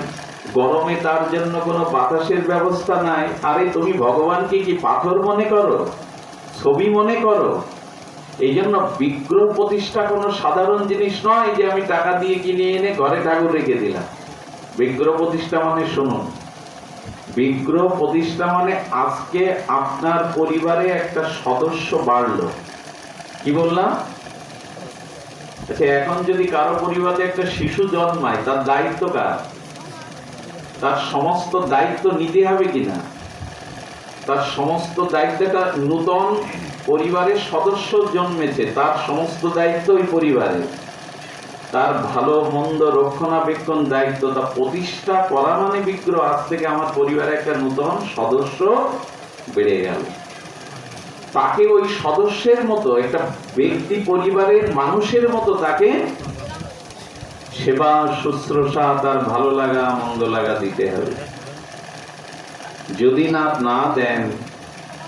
গরমে তার জন্য কোনো বাতাসের ব্যবস্থা নাই। আরে তুমি ভগবানকে কি পাথর মনে করো? ছবি মনে করো। এই জন্য বিগ্রহ প্রতিষ্ঠা কোনো সাধারণ জিনিস নয় যে আমি টাকা দিয়ে কিনে এনে ঘরে ঠাকুর রেখে দিলাম। বিগ্রহ প্রতিষ্ঠা মানে শুনুন, বিগ্রহ প্রতিষ্ঠা মানে আজকে আপনার পরিবারে একটা সদস্য বাড়লো। কি বললাম? আচ্ছা, এখন যদি কারো পরিবারে একটা শিশু জন্মায়, তার দায়িত্ব কার? তার সমস্ত দায়িত্ব নিতে হবে কিনা? তার সমস্ত দায়িত্বটা, নূতন পরিবারের সদস্য জন্মেছে, তার সমস্ত দায়িত্ব ওই পরিবারের, তার ভালো মন্দ রক্ষণাবেক্ষণ দায়িত্ব, তা প্রতিষ্ঠা করা মানে বিগ্রহ। আজ থেকে আমার পরিবারে একটা নূতন সদস্য বেড়ে গেল, তাকে ওই সদস্যের মতো, একটা ব্যক্তি পরিবারের মানুষের মতো তাকে সেবা শুশ্রূষা, তার ভালো লাগা মন্দ লাগা দিতে হবে। যদি না দেন,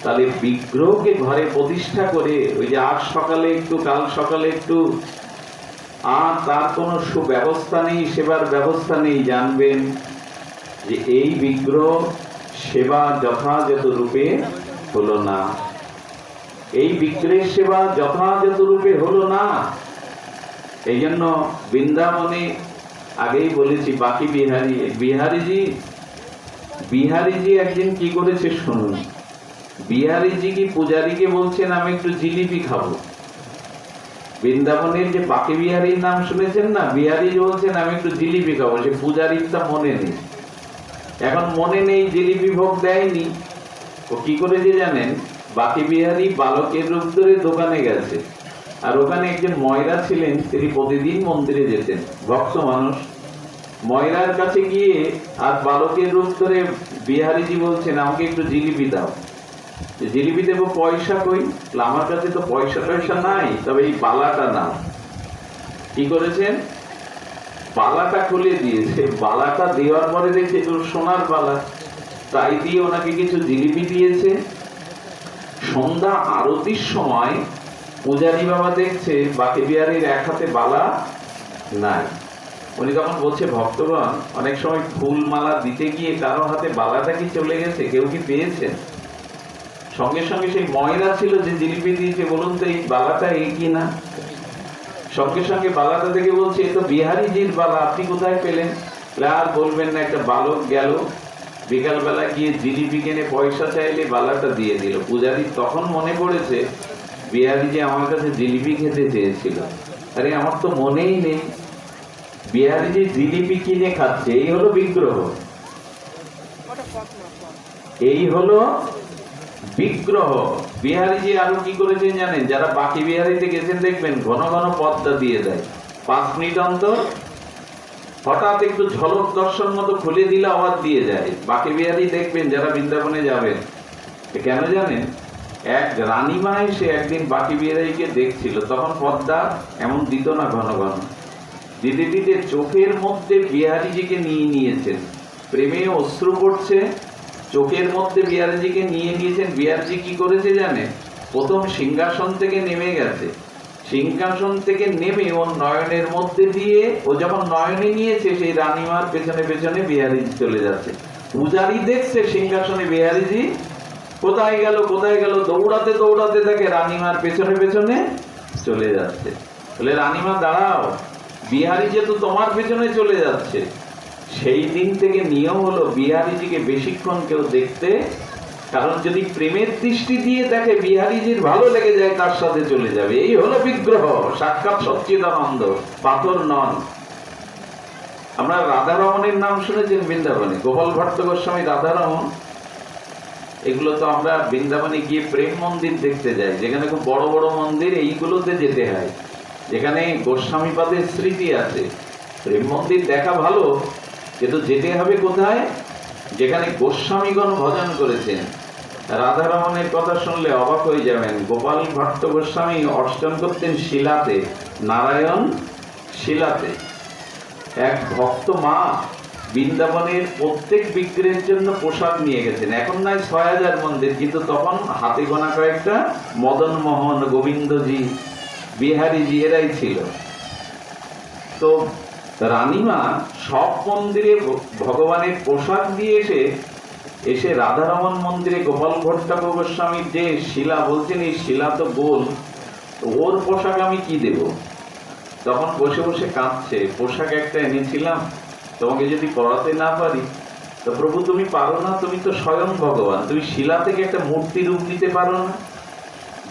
তাহলে বিগ্রহকে ঘরে প্রতিষ্ঠা করে ওই যে আজ সকালে একটু কাল সকালে একটু, আর তার কোনো সুব্যবস্থা নেই, সেবার ব্যবস্থা নেই, জানবেন যে এই বিগ্রহ সেবা যথাযথ রূপে হলো না। এই বিগ্রহের সেবা যথাযথ রূপে হলো না। এই জন্য বৃন্দাবনে আগেই বলেছি, বাকি বিহারীজি একদিন কি করেছে শুনুন। বিহারীজি কি পূজারীকে বলছেন আমি একটু জিলিপি খাবো। বৃন্দাবনের যে বাকি বিহারীর নাম শুনেছেন না, বিহারীজি বলছেন আমি একটু জিলিপি খাবো। সে পূজারীরটা মনে নেই, এখন মনে নেই, জিলিপি ভোগ দেয়নি। ও কি করেছে জানেন? বাকি বিহারী বালকের রূপ ধরে দোকানে গেছে, আর ওখানে একজন ময়রা ছিলেন, তিনি প্রতিদিন মন্দিরে যেতেন, ভক্ত মানুষ। ময়রার কাছে গিয়ে আর বালকের রূপ ধরে বিহারীজি বলছেন আমাকে একটু জিলিপি দাও। জিলিপি দেবো, পয়সা কই? আমার কাছে তো পয়সা টয়সা নাই, তবে এই বালাটা নাও। কি করেছেন? বালাটা খুলে দিয়েছে। বালাটা দেওয়ার পরে দেখছে সোনার বালা, তাই দিয়ে ওনাকে কিছু জিলিপি দিয়েছে। সন্ধ্যা আরতির সময় পূজারী বাবা দেখছে বাকি বিহারীর এক হাতে বালা নাই। উনি তখন বলছে, ভক্তগণ, অনেক সময় ফুল মালা দিতে গিয়ে কারো হাতে বালাটা কি চলে গেছে, কেউ কি পেয়েছেন? সঙ্গে সঙ্গে সেই ময়রা ছিল যে জিলিপি দিয়েছে, বলুন তো এই বালাটা এই কি না? সঙ্গে সঙ্গে বালাটা থেকে বলছে, এ তো বিহারীজির বালা, আপনি কোথায় পেলেন? আর বলবেন না, একটা বালক গেল বিকালবেলা গিয়ে জিলিপি কিনে পয়সা চাইলে বালাটা দিয়ে দিল। পূজারী তখন মনে পড়েছে বিহারীজি আমার কাছে জিলিপি খেতে চেয়েছিল। আরে আমার তো মনেই নেই, বিহারীজি জিলিপি কিনে খাচ্ছে। এই হলো বিগ্রহ, এই হলো বিগ্রহ। বিহারীজি আরো কি করেছেন জানেন? যারা বাকি বিহারীতে গেছেন দেখবেন ঘন ঘন পর্দা দিয়ে দেয়, 5 মিনিট অন্তর হঠাৎ একটু ঝলক দর্শন মতো খুলে দিলে আবার দিয়ে যায়। বাকি বিহারী দেখবেন যারা বৃন্দাবনে যাবেন, কেন জানেন? এক রানীমা এসে একদিন বাকি বিহারীকে দেখছিল, তখন পর্দা এমন দিত না, ঘন ঘন দিতে দিতে চোখের মধ্যে বিহারীজিকে নিয়ে নিয়েছেন, প্রেমে অশ্রু পড়ছে, চোখের মধ্যে বিহারীজিকে নিয়ে নিয়েছেন। বিহারীজি কি করেছে জানে? প্রথম সিংহাসন থেকে নেমে গেছে, সিংহাসন থেকে নেমে ওর নয়নের মধ্যে দিয়ে, ও যখন নয়নে নিয়েছে সেই রানীমার পেছনে পেছনে বিহারীজি চলে যাচ্ছে। পূজারী দেখছে সিংহাসনে বিহারীজি কোথায় গেল কোথায় গেল, দৌড়াতে দৌড়াতে তাকে রানীমার পেছনে পেছনে চলে যাচ্ছে। বলে, রানীমা দাঁড়াও, বিহারীজি তো তোমার পেছনে চলে যাচ্ছে। সেই দিন থেকে নিয়ম হলো বিহারীজিকে বেশিক্ষণ কেউ দেখতে, কারণ যদি প্রেমের দৃষ্টি দিয়ে দেখে বিহারীজির ভালো লেগে যায়, তার সাথে চলে যাবে। এই হলো বিগ্রহ, সাক্ষাৎ সচ্চিদানন্দ, পাথর নন। আমরা রাধারমণের নাম শুনেছেন বৃন্দাবনে, গোপাল ভট্ট গোস্বামী, রাধারমণ। এগুলো তো আমরা বৃন্দাবনে গিয়ে প্রেম মন্দির দেখতে যাই, যেখানে খুব বড় বড় মন্দির, এইগুলোতে যেতে হয়, যেখানে গোস্বামী পাদের স্মৃতি আছে। প্রেম মন্দির দেখা ভালো, কিন্তু যেতে হবে কোথায়? যেখানে গোস্বামীগণ ভজন করেছেন। রাধারমণের কথা শুনলে অবাক হয়ে যাবেন। গোপাল ভট্ট গোস্বামী অর্চন করতেন শিলাতে, নারায়ণ শিলাতে। এক ভক্ত মা বৃন্দাবনের প্রত্যেক বিগ্রহের জন্য পোশাক নিয়ে গেছেন। এখন নয় 6000 মন্দির, কিন্তু তখন হাতে গোনা কয়েকটা মদন মোহন, গোবিন্দজি, বিহারীজি এরাই ছিল। তো রানীমা সব মন্দিরে ভগবানের পোশাক দিয়ে এসে এসে রাধারমন মন্দিরে গোপাল ভট্টাচার্য গোস্বামীর যে শিলা বলছেন, এই শিলা তো গোল, ওর পোশাক আমি কি দেব? তখন বসে বসে কাঁদছে, পোশাক একটা এনেছিলাম, তোমাকে যদি পরাতে না পারি তো প্রভু তুমি পারো না, তুমি তো স্বয়ং ভগবান, তুমি শিলা থেকে একটা মূর্তি রূপ দিতে পারো না?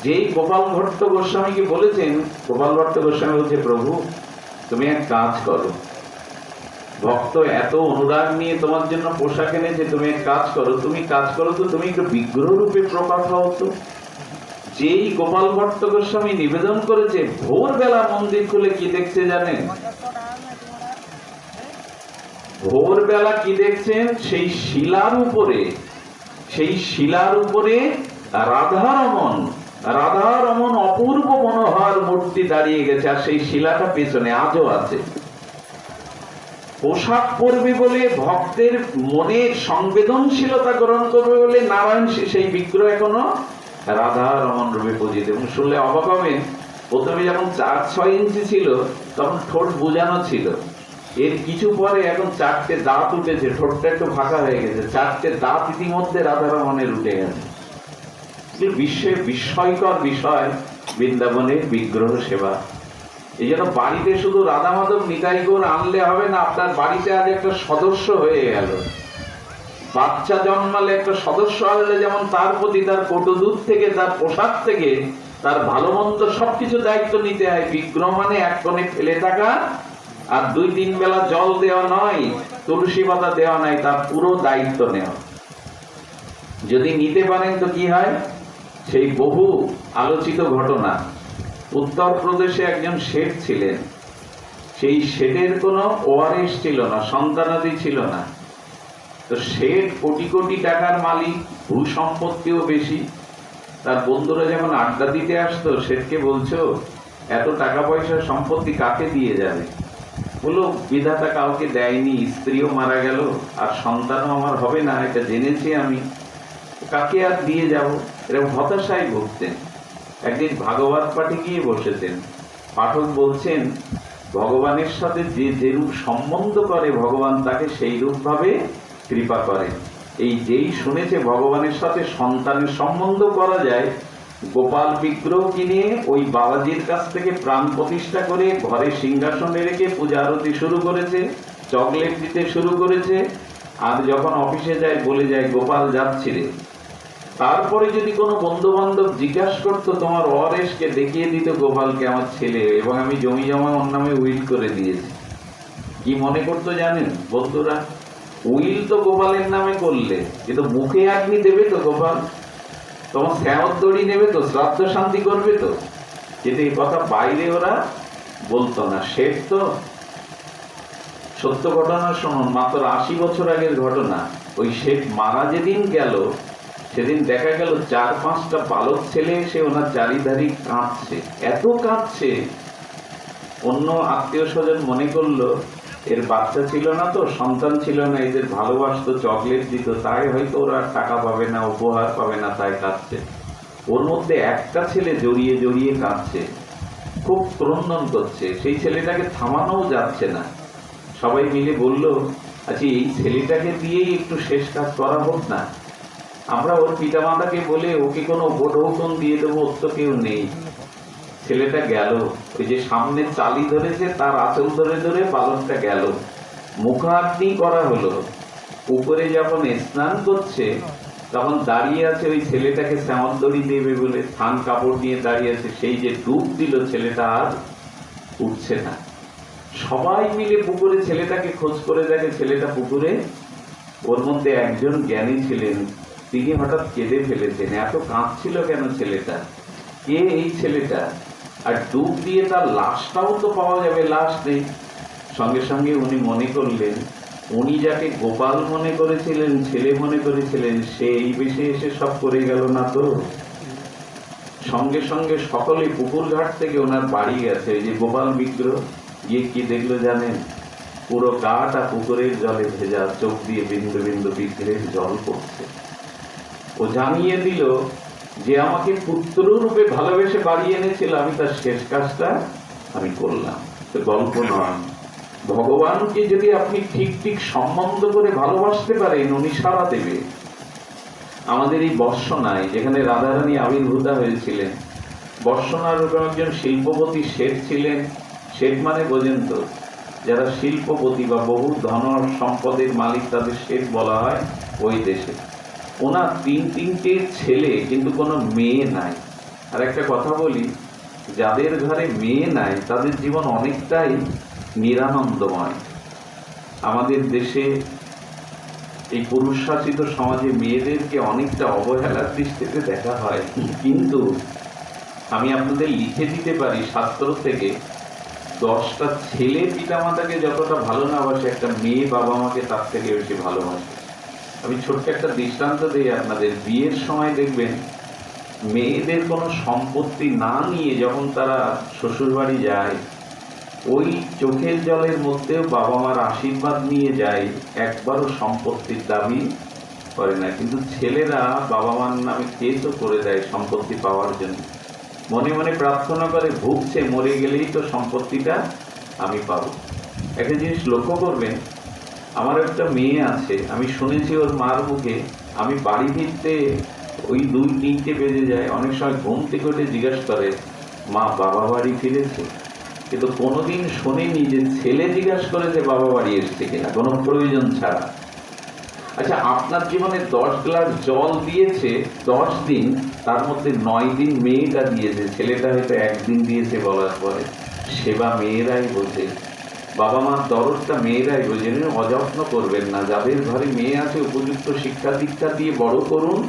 যেই গোপাল ভট্ট গোস্বামীকে বলেছেন, গোপাল ভট্ট গোস্বামী বলছে, প্রভু তুমি এক কাজ করো, ভক্ত এত অনুরাগ নিয়ে তোমার জন্য পোশাক এনেছে, তুমি এক কাজ করো, তো তুমি একটু বিগ্রহ রূপে প্রকট হও তো। যেই গোপাল ভট্ট গোস্বামী নিবেদন করেছে, ভোরবেলা মন্দির খুলে কি দেখছে জানেন? ভোরবেলা কি দেখছেন? সেই শিলার উপরে রাধারমন অপূর্ব মনোহর মূর্তি দাঁড়িয়ে গেছে, আর সেই শিলাটা পেছনে আজও আছে। পোশাক পরবে বলে, ভক্তের মনের সংবেদনশীলতা গ্রহণ করবে বলে নারায়ণ সেই বিগ্রহ এখনো রাধারমন রূপে পূজিত। এবং শুনলে অবাক হবেন, প্রথমে যখন 4-6 ইঞ্চি ছিল তখন ঠোঁট বুঝানো ছিল, এর কিছু পরে এখন 4টে দাঁত উঠেছে, ঠোঁটটা একটু ফাঁকা হয়ে গেছে, 4টে দাঁত ইতিমধ্যে রাধারমনের উঠে গেছে। বিস্ময়কর বিষয় বৃন্দাবনের বিগ্রহ সেবা। এই জন্য বাড়িতে শুধু রাধা মাধব নিতাই গৌর আনলে হবে না, আপনার বাড়িতে আজ একটা সদস্য হয়ে গেল। বাচ্চা জন্মালে একটা সদস্য হলে যেমন তার প্রতি তার কটুদূত থেকে, তার পোশাক থেকে, তার ভালো মন্দ সবকিছু দায়িত্ব নিতে হয়। বিগ্রহ মানে এক কোণে ফেলে থাকা আর 2-3 বেলা জল দেওয়া নয়, তুলসী পাতা দেওয়া নাই, তার পুরো দায়িত্ব নেওয়া। যদি নিতে পারেন তো কি হয়? সেই বহু আলোচিত ঘটনা, উত্তরপ্রদেশে একজন শেঠ ছিলেন, সেই শেঠের কোনো ওয়ারিশ ছিল না, সন্তানাদি ছিল না। তো শেঠ কোটি কোটি টাকার মালিক, ভূ সম্পত্তিও বেশি। তার বন্ধুরা যেমন আড্ডা দিতে আসতো, শেঠকে বলছো এত টাকা পয়সা সম্পত্তি কাকে দিয়ে যাবে? বললো বিধাতা কাউকে দেয়নি, স্ত্রীও মারা গেল, আর সন্তানও আমার হবে না, এটা জেনেছি আমি, কাকে আর দিয়ে যাব? এরকম হতাশায় ভুগতেন। একদিন ভাগবত পাঠে গিয়ে বসেছেন, পাঠক বলছেন ভগবানের সাথে যে যেরূপ সম্বন্ধ করে ভগবান তাকে সেই রূপ ভাবে কৃপা করেন। এই যেই শুনেছে ভগবানের সাথে সন্তানের সম্বন্ধ করা যায়, গোপাল বিগ্রহ কিনে ওই বাবাজির কাছ থেকে প্রাণ প্রতিষ্ঠা করে ঘরে সিংহাসনে রেখে পূজা আরতি শুরু করেছে, চকলেট দিতে শুরু করেছে। আর যখন অফিসে যায় বলে যায় গোপাল যাচ্ছি রে। তারপরে যদি কোনো বন্ধু বান্ধব জিজ্ঞাসা করতো, তোমার ওয়ারেশকে দেখিয়ে দিত গোপালকে আমার ছেলে, এবং আমি জমি জমা ওর নামে উইল করে দিয়েছি। কি মনে করতো জানেন বন্ধুরা? উইল তো গোপালের নামে করলে, কিন্তু মুখে আগ্নি দেবে তো গোপাল, তোমার শ্যামত দড়ি নেবে তো, শ্রাদ্ধ শান্তি করবে তো। কিন্তু এই কথা বাইরে ওরা বলতো না। শেঠ তো, সত্য ঘটনা শুনুন, মাত্র 80 বছর আগের ঘটনা। ওই শেঠ মারা যেদিন গেল, সেদিন দেখা গেল 4-5টা বালক ছেলে এসে ওনার চারিধারি কাঁদছে, এত কাঁদছে। অন্য আত্মীয় স্বজন মনে করলো এর বাচ্চা ছিল না তো, সন্তান ছিল না, এদের ভালোবাসতো, চকলেট দিত, তাই হয়তো ওরা টাকা পাবে না, উপহার পাবে না, তাই কাঁদছে। ওর মধ্যে একটা ছেলে জড়িয়ে জড়িয়ে কাঁদছে, খুব ক্রন্দন করছে, সেই ছেলেটাকে থামানোও যাচ্ছে না। সবাই মিলে বলল, আচ্ছা এই ছেলেটাকে দিয়েই একটু শেষ কাজ করা হোক না, আমরা ওর পিতামাতাকে বলে ওকে কোনো ভোট হুকুম দিয়ে দেবো, ওর তো কেউ নেই। ছেলেটা গেল, ওই যে সামনে চালি ধরেছে তার আঁচল ধরে ধরে বালকটা গেল, মুখাগ্নি করা হলো। উপরে যখন স্নান করছে তখন দাঁড়িয়ে আছে ওই ছেলেটাকে শ্যামল দড়ি দেবে বলে, থান কাপড় নিয়ে দাঁড়িয়ে আছে। সেই যে ডুব দিল ছেলেটা আর উঠছে না। সবাই মিলে পুকুরে ছেলেটাকে খোঁজ করে দেখে ছেলেটা পুকুরে। ওর মধ্যে একজন জ্ঞানী ছিলেন, তিনি হঠাৎ কেঁদে ফেলেছেন। এত কাঁদছিল কেন ছেলেটা? কে এই ছেলেটা? আর ডুব দিয়ে তার লাশটাও তো পাওয়া যাবে, লাশ নেই। সঙ্গে সঙ্গে উনি মনে করলেন, উনি যাকে গোপাল মনে করেছিলেন, ছেলে মনে করেছিলেন, সে এই বেশে এসে সব করে গেল না তো। সঙ্গে সঙ্গে সকলে পুকুর ঘাট থেকে ওনার বাড়ি গেছে, এই যে গোপাল বিগ্রহ। গিয়ে কি দেখলো জানেন? পুরো গাটা পুকুরের জলে ভেজা, চোখ দিয়ে বিন্দু বিন্দু বিগ্রহের জল পড়ছে। ও জানিয়ে দিল যে আমাকে পুত্র রূপে ভালোবেসে বাড়ি এনেছিল, আমি তার শেষ কাজটা আমি করলাম। তো গল্প নয়, ভগবানকে যদি আপনি ঠিক ঠিক সম্বন্ধ করে ভালোবাসতে পারেন, উনি সাড়া দেবে। আমাদের এই বর্ষনায় যেখানে রাধারানী আবির্ভূতা হয়েছিলেন, বর্ষনার ওরকম একজন শিল্পপতি শেঠ ছিলেন। শেঠ মানে বোঝেন তো, যারা শিল্পপতি বা বহু ধন সম্পদের মালিক তাদের শেঠ বলা হয় ওই দেশে। ওনার তিনটে ছেলে, কিন্তু কোনো মেয়ে নাই। আর একটা কথা বলি, যাদের ঘরে মেয়ে নাই তাদের জীবন অনেকটাই নিরানন্দময়। আমাদের দেশে এই পুরুষ শাসিত সমাজে মেয়েদেরকে অনেকটা অবহেলার দৃষ্টিতে দেখা হয়, কিন্তু আমি আপনাদের লিখে দিতে পারি শাস্ত্র থেকে, 10টা ছেলে পিতামাতাকে যতটা ভালো না বাসে, একটা মেয়ে বাবা মাকে তার থেকে বেশি ভালোবাসে। আমি ছোট্ট একটা দৃষ্টান্ত দিই আপনাদের। বিয়ের সময় দেখবেন মেয়েদের কোনো সম্পত্তি না নিয়ে যখন তারা শ্বশুর বাড়ি যায়, ওই চোখের জলের মধ্যেও বাবা মার আশীর্বাদ নিয়ে যায়, একবারও সম্পত্তির দাবি করে না। কিন্তু ছেলেরা বাবা মার নামে কেসও করে দেয় সম্পত্তি পাওয়ার জন্য। মনে মনে প্রার্থনা করে, ভুগছে, মরে গেলেই তো সম্পত্তিটা আমি পাবো। একটা জিনিস লক্ষ্য করবেন, আমার একটা মেয়ে আছে, আমি শুনেছি ওর মার মুখে, আমি বাড়ি ফিরতে ওই 2-3টে বেজে যায়, অনেক সময় ঘুম থেকে উঠে জিজ্ঞাসা করে, মা বাবা বাড়ি ফিরেছে? কিন্তু কোনোদিন শোনেনি যে ছেলে জিজ্ঞাসা করেছে বাবা বাড়ি এসছে কিনা, কোনো প্রয়োজন ছাড়া। আচ্ছা, আপনার জীবনে 10 গ্লাস জল দিয়েছে 10 দিন, তার মধ্যে 9 দিন মেয়েটা দিয়েছে, ছেলেটা হয়তো 1 দিন দিয়েছে বলার পরে। সেবা মেয়েরাই বোঝে, বাবা মার দরদটা মেয়েরাই বোঝে। অযত্ন করবেন না। যাদের ঘরে মেয়ে আছে উপযুক্ত শিক্ষা দীক্ষা দিয়ে বড় করুন।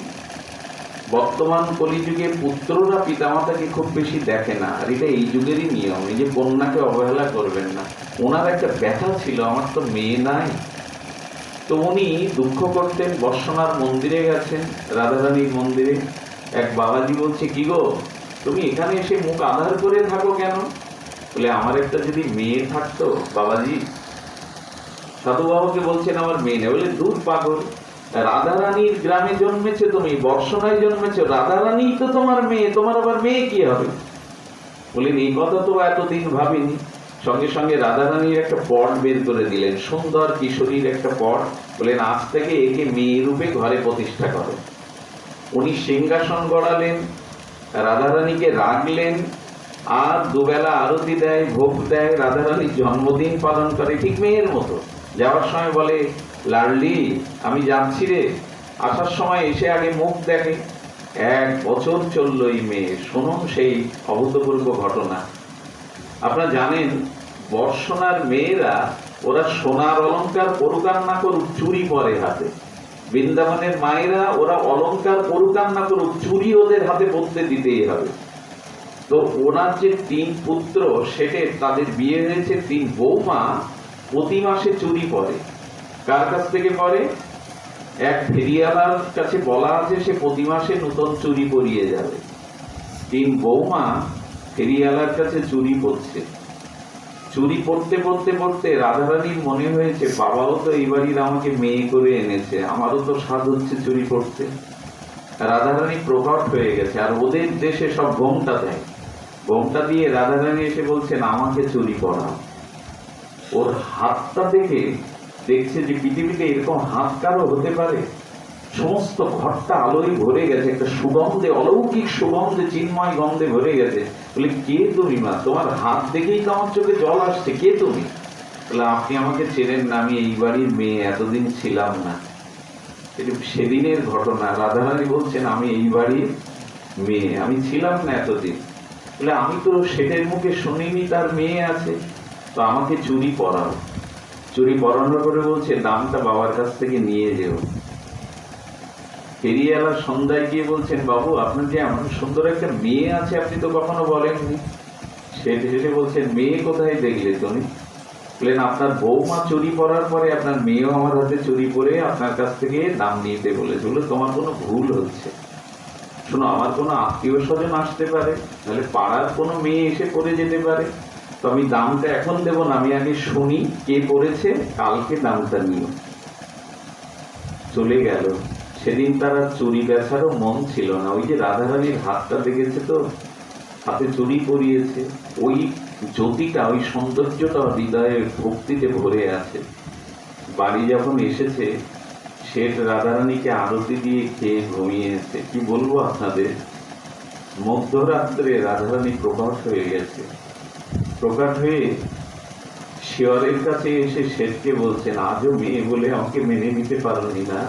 বর্তমান কলিযুগে পুত্ররা পিতামাতাকে খুব বেশি দেখে না, আর এটা এই যুগেরই নিয়ম। এই যে কন্যাকে অবহেলা করবেন না। ওনার একটা ব্যথা ছিল, আমার তো মেয়ে নাই। তো উনি দুঃখ করতেন, বর্ষনার মন্দিরে গেছেন, রাধারানীর মন্দিরে। এক বাবাজি বলছে, কি গো তুমি এখানে এসে মুখ আধার করে থাকো কেন? বলে, আমার একটা যদি মেয়ে থাকতো। বাবাজি সাধু বাবাকে বলছেন আমার মেয়ে নেই। বলে, দূর পাগল, রাধারানীর গ্রামে জন্মেছে তুমি, বর্ষনায় জন্মেছো, রাধারানী তো তোমার মেয়ে, তোমার আবার মেয়ে কি হবে? বলেন, এই কথা তো এতদিন ভাবিনি। সঙ্গে সঙ্গে রাধারানীর একটা পট বের করে দিলেন, সুন্দর কিশোরীর একটা পট। বলেন, আজ থেকে একে মেয়ে রূপে ঘরে প্রতিষ্ঠা করো। উনি সিংহাসন গড়ালেন, রাধারানীকে রাখলেন, আর দুবেলা আরতি দেয়, ভোগ দেয়, রাধারানীর জন্মদিন পালন করে ঠিক মেয়ের মতো। যাওয়ার সময় বলে, লাডলি আমি যাচ্ছি রে। আসার সময় এসে আগে মুখ দেখে। 1 বছর চলল এই মেয়ে। শুনুন সেই অভূতপূর্ব ঘটনা। আপনারা জানেন, বর্ষনার মেয়েরা, ওরা সোনার অলংকার পরুক আর না করুক, চুরি পরে হাতে। বৃন্দাবনের মায়েরা, ওরা অলংকার পরুক আর না করুক, চুরি ওদের হাতে পড়তে দিতেই হবে। তো ওনার যে 3 পুত্র, সেটে তাদের বিয়ে হয়েছে, 3 বৌমা প্রতি মাসে চুরি পরে। কার কাছ থেকে পরে? এক ফেরিয়ালার কাছে বলা আছে, সে প্রতি মাসে নতুন চুরি পরিয়ে যাবে। 3 বৌমা ফেরিয়ালার কাছে চুরি পড়ছে। চুরি পড়তে পড়তে পড়তে রাধারানীর মনে হয়েছে, বাবাও তো এই বাড়ির আমাকে মেয়ে করে এনেছে, আমারও তো স্বাদ হচ্ছে চুরি পড়তে। রাধারানী প্রকট হয়ে গেছে, আর ওদের দেশে সব ঘোমটা দেয়। ঘোমটা দিয়ে রাধারানী এসে বলছেন, আমাকে চুরি পড়াও। ওর হাতটা দেখে দেখছে যে পৃথিবীতে এরকম হাত কারো হতে পারে। সমস্ত ঘরটা আলোয় ভরে গেছে, একটা সুগন্ধে, অলৌকিক সুগন্ধে, চিন্ময় গন্ধে ভরে গেছে। বলে, কে তুমি মা? তোমার হাত দেখেই তো আমার চোখে জল আসছে, কে তুমি? বলে, আপনি আমাকে চেনেন না, আমি এই বাড়ির মেয়ে, এতদিন ছিলাম না। এটা সেদিনের ঘটনা। রাধারানী বলছেন, আমি এই বাড়ির মেয়ে, আমি ছিলাম না এতদিন। বলে, আমি তো শেঠের মুখে শুনিনি তার মেয়ে আছে, তো আমাকে চুরি পরাও। চুরি পরানোর করে বলছে, দামটা বাবার কাছ থেকে নিয়ে যেও। ফেরিয়ালা সন্ধ্যায় গিয়ে বলছেন, বাবু আপনার যে এমন সুন্দর একটা মেয়ে আছে, আপনি তো কখনো বলেননি। শেঠ হেসে বলছেন, মেয়ে কোথায় দেখলে তুমি? বললেন, আপনার বৌমা চুরি পরার পরে আপনার মেয়েও আমার হাতে চুরি পরে আপনার কাছ থেকে দাম নিতে বলেছে। বলে, তোমার কোনো ভুল হচ্ছে। শোনো, আমার কোনো আত্মীয় স্বজন আসতে পারে, তাহলে পাড়ার কোনো মেয়ে এসে পড়ে যেতে পারে, তো আমি দামটা এখন দেবো না, আমি আগে শুনি কে পড়েছে, কালকে দামটা নিও। চলে গেল। সেদিন তারা চুরি বেচারও মন ছিল না। ওই যে রাধারানীর হাতটা দেখেছে তো, হাতে চুরি পরিয়েছে, ওই জ্যোতিটা, ওই সৌন্দর্যটা হৃদয়ে ভক্তিতে ভরে আছে। বাড়ি যখন এসেছে, শেঠ রাধারানীকে আরতি দিয়ে খেয়ে ঘুমিয়েছে। কি বলবো আপনাদের, মধ্যরাত্রে রাধারানী প্রকাশ হয়ে গেছে। প্রকাশ হয়ে শিয়রের কাছে এসে শেঠকে বলছেন, আজও মেয়ে বলে আমাকে মেনে নিতে পারোনি না?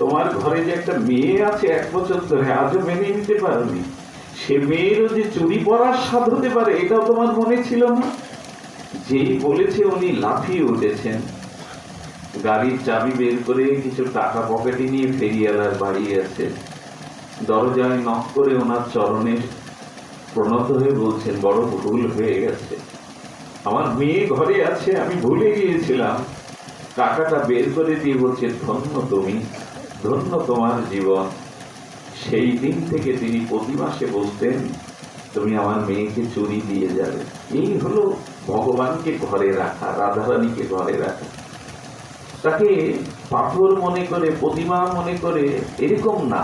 তোমার ঘরে যে একটা মেয়ে আছে 1 বছর ধরে, আজও মেনে নিতে পারোনি? সে মেয়েরও যে চুরি পরার স্বাদ হতে পারে এটাও তোমার মনে ছিল না? যেই বলেছে উনি লাফিয়ে উঠেছেন, গাড়ির চাবি বের করে কিছু টাকা পকেটে নিয়ে ফেরিওয়ালার বাড়ি আছে, দরজায় নক করে ওনার চরণে প্রণত হয়ে বলছেন, বড় ভুল হয়ে গেছে, আমার মেয়ে ঘরে আছে, আমি ভুলে গিয়েছিলাম। টাকাটা বের করে দিয়ে বলছে, ধন্য তুমি, ধন্য তোমার জীবন। সেই দিন থেকে তিনি প্রতি মাসে বলতেন, তুমি আমার মেয়েকে চুরি দিয়ে যাবে। এই হলো ভগবানকে ঘরে রাখা, রাধারানীকে ঘরে রাখা। তাকে পাথর মনে করে, প্রতিমা মনে করে এরকম না,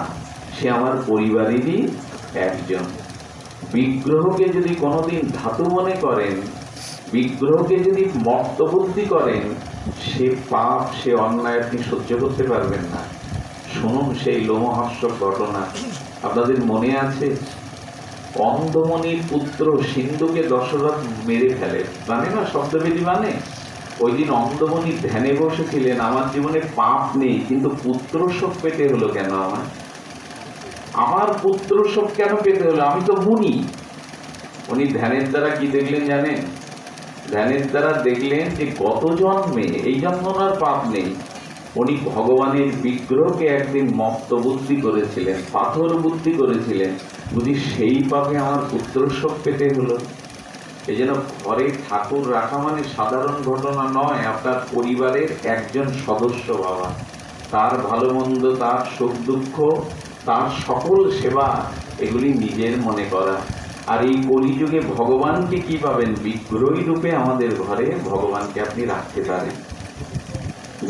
সে আমার পরিবারেরই একজন। বিগ্রহকে যদি কোনোদিন ধাতু মনে করেন, বিগ্রহকে যদি মর্তবুদ্ধি করেন, সে পাপ, সে অন্যায় আপনি সহ্য করতে পারবেন না। শুনুন সেই লোমহর্ষক ঘটনা, আপনাদের মনে আছে? অন্ধমনির পুত্র সিন্ধুকে দশরথ মেরে ফেলে, জানে না শব্দবিধি মানে? ওই দিন অন্ধমনি ধ্যানে বসেছিলেন, আমার জীবনে পাপ নেই, কিন্তু পুত্র শোক পেতে হলো কেন? আমার পুত্র শোক কেন পেতে হলো? আমি তো মুনি। উনি ধ্যানের দ্বারা কি দেখলেন জানেন? ধ্যানের দ্বারা দেখলেন যে গত জন্মে, এই জন্ম ওনার পাপ নেই, উনি ভগবানের বিগ্রহকে একদিন মত্ত বুদ্ধি করেছিলেন, পাথর বুদ্ধি করেছিলেন, বুঝি সেই পাপে আমার পুত্র শোক পেতে হলো। এই জন্য ঘরে ঠাকুর রাখা মানে সাধারণ ঘটনা নয়, আপনার পরিবারের একজন সদস্য বাবা, তার ভালো মন্দ, তার সুখ দুঃখ, তার সকল সেবা, এগুলি নিজের মনে করা। আর এই কলিযুগে ভগবানকে কি পাবেন? বিগ্রহী রূপে আমাদের ঘরে ভগবানকে আপনি রাখতে পারেন।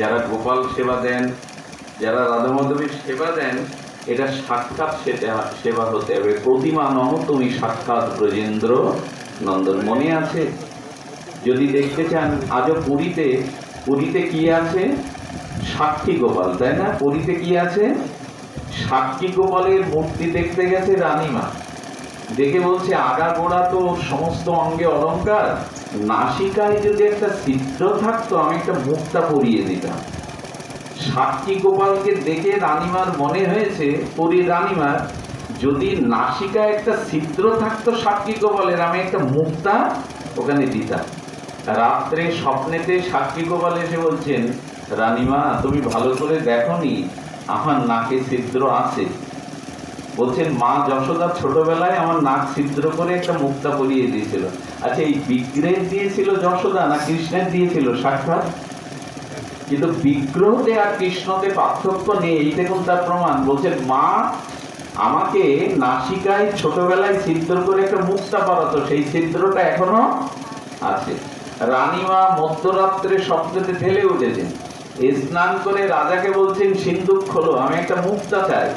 যারা গোপাল সেবা দেন, যারা রাধা মাধবীর সেবা দেন, এটা সাক্ষাৎ সেবা হতে হবে। প্রতিমা নহ তুমি, সাক্ষাৎ ব্রজেন্দ্র নন্দন। মনে আছে? যদি দেখতে চান, আজও পুরীতে কি আছে? সাক্ষী গোপাল, তাই না? পুরীতে কি আছে? সাক্ষী গোপালের মূর্তি দেখতে গেছে রানীমা, দেখে বলছে, আগা গোড়া তো সমস্ত অঙ্গে অলঙ্কার, নাসিকায় যদি একটা ছিদ্র থাকতো আমি একটা মুক্তা পরিয়ে দিতাম। সাক্ষী গোপালকে দেখে রানীমার মনে হয়েছে, পুরীর রানীমার, যদি নাসিকায় একটা ছিদ্র থাকতো সাক্ষী গোপালের, আমি একটা মুক্তা ওখানে দিতাম। রাত্রে স্বপ্নেতে সাক্ষী গোপাল এসে বলছেন, রানীমা তুমি ভালো করে দেখোনি, আমার নাকে ছিদ্র আছে। বলছেন, মা যশোদা ছোটবেলায় আমার নাক ছিদ্র করে একটা মুক্তা পরিয়ে দিয়েছিল। আচ্ছা, এই বিগ্রহের দিয়েছিল যশোদা না কৃষ্ণের দিয়েছিল সাক্ষাৎ? কিন্তু বিগ্রহতে আর কৃষ্ণতে পার্থক্য নেই, এই দেখুন তার প্রমাণ। বলছেন, মা আমাকে নাসিকায় ছোটবেলায় ছিদ্র করে একটা মুক্তা পরাতো, সেই ছিদ্রটা এখনো আছে। রানীমা মধ্যরাত্রে স্বপ্নেতে ঠেলে উঠেছেন, স্নান করে রাজাকে বলছেন, সিন্ধুক খোলো, আমি একটা মুক্তা চাই।